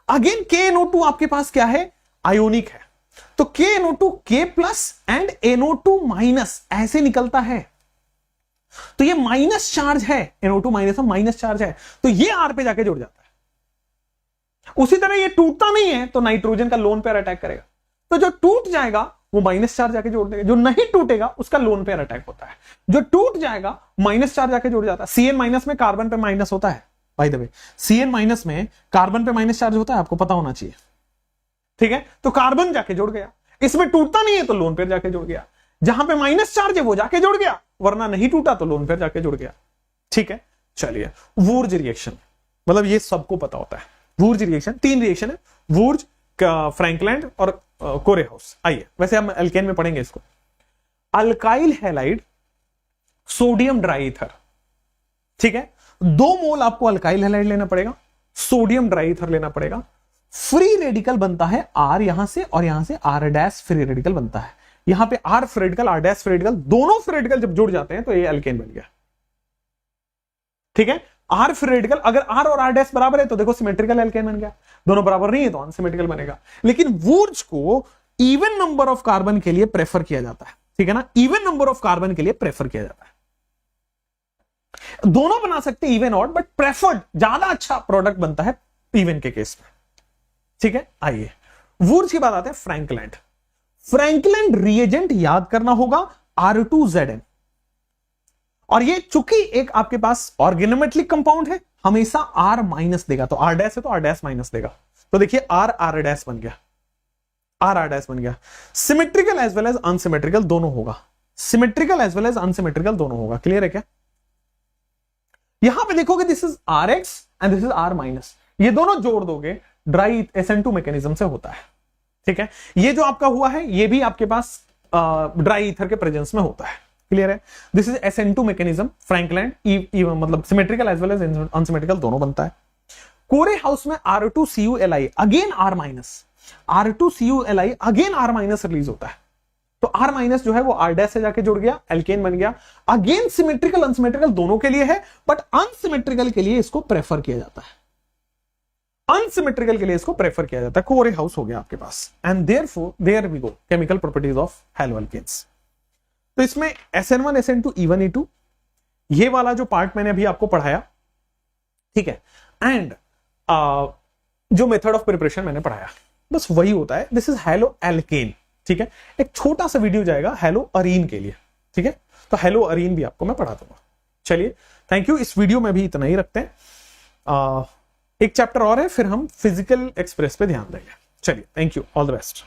Again KNO2 आपके पास क्या है, आयोनिक है, तो KNO2 K+ and NO2 minus ऐसे निकलता है, तो ये माइनस चार्ज है, NO2 माइनस माइनस चार्ज है, तो ये R पे जाके जुड़ जाता है। उसी तरह ये टूटता नहीं है तो नाइट्रोजन का लोन पेयर अटैक करेगा, तो जो टूट जाएगा वो माइनस चार्ज जाके जोड़ देगा, जो नहीं टूटेगा उसका लोन पेयर अटैक होता है। जो टूट जाएगा माइनस चार्ज जाके जुड़ जाता है। Cn माइनस में कार्बन पे माइनस होता है, by the way Cn minus में कार्बन पे माइनस चार्ज होता है, आपको पता होना चाहिए। ठीक है, तो कार्बन जाके जुड़ गया, इसमें टूटता नहीं है तो लोन पेयर जाके जुड़ गया, जहां पे माइनस चार्ज है वो जाके जुड़ गया, वरना नहीं टूटा तो लोन पेयर जाके जुड़ गया। ठीक है, चलिए वुर्ज रिएक्शन, मतलब ये सबको पता होता है। वुर्ज रिएक्शन 3 रिएक्शन है, वुर्ज, फ्रैंकलैंड और कोरेहाउस। आइए, वैसे हम एल्केन में पढ़ेंगे इसको। Alkyl halide, sodium dry ether. ठीक है, 2 मोल आपको अल्काइल हैलाइड लेना पड़ेगा, सोडियम ड्राई ईथर लेना पड़ेगा। फ्री रेडिकल बनता है R यहां से, और यहां से R' फ्री रेडिकल बनता है। यहां पे R फिर रेडिकल, R डैश फिर रेडिकल, दोनों फिर रेडिकल जब जुड़ जाते हैं तो ये एल्केन बन गया। ठीक है, R फिर रेडिकल, अगर R और R डैश बराबर है तो देखो सिमेट्रिकल एल्केन बन गया, दोनों बराबर नहीं है तो अनसिमेट्रिकल बनेगा। लेकिन वुर्ज को इवन नंबर ऑफ कार्बन के लिए प्रेफर किया जाता है, ठीक है ना, इवन नंबर ऑफ कार्बन के लिए प्रेफर किया जाता है। दोनों बना सकते हैं इवन ऑड, बट प्रेफर्ड ज्यादा अच्छा प्रोडक्ट बनता है इवन के केस में। ठीक है, आइए वुर्ज की बात आते हैं फ्रैंकलैंड। फ्रैंकलैंड रिएजेंट याद करना होगा R2ZN, और ये चूंकि एक आपके पास ऑर्गेनोमेटलिक कंपाउंड है हमेशा R माइनस देगा, तो R डैश है तो R डैश माइनस देगा, तो देखिए R डैश बन गया, R डैश बन गया। Symmetrical as well as unsymmetrical दोनों होगा, symmetrical as well as unsymmetrical दोनों होगा। क्लियर है क्या? यहां पे देखोगे this is RX and this is R minus, ये दोनों जोड़ दोगे ड्राई SN2 मैकेनिज्म से होता है। ठीक है, ये जो आपका हुआ है ये भी आपके पास ड्राई ईथर के प्रेजेंस में होता है। क्लियर है, this is SN2 mechanism Frankland, मतलब symmetrical as well as unsymmetrical दोनों बनता है। कोरे हाउस में R2CuLi again R minus, R2CuLi again R minus release होता है, तो R माइनस जो है वो R डैश से जाके जुड़ गया, एल्केन बन गया। अगेन सिमेट्रिकल अनसिमेट्रिकल दोनों के लिए है, बट अनसिमेट्रिकल के लिए इसको प्रेफर किया जाता है, अनसिमेट्रिकल के लिए इसको प्रेफर किया जाता है। कोरे हाउस हो गया आपके पास, and therefore there we go chemical properties of haloalkanes. तो इसमें SN1 SN2 E1 E2 ये वाला जो पार्ट मैंने अभी आपको पढ़ाया, ठीक है, एंड जो मेथड ऑफ प्रिपरेशन मैंने पढ़ाया बस वही होता है। This is haloalkane. ठीक है, एक छोटा सा वीडियो जाएगा हैलो अरीन के लिए, ठीक है, तो हैलो अरीन भी आपको मैं पढ़ा दूंगा। चलिए थैंक यू, इस वीडियो में भी इतना ही रखते हैं। एक चैप्टर और है फिर हम फिजिकल एक्सप्रेस पे ध्यान देंगे। चलिए thank you, all the best.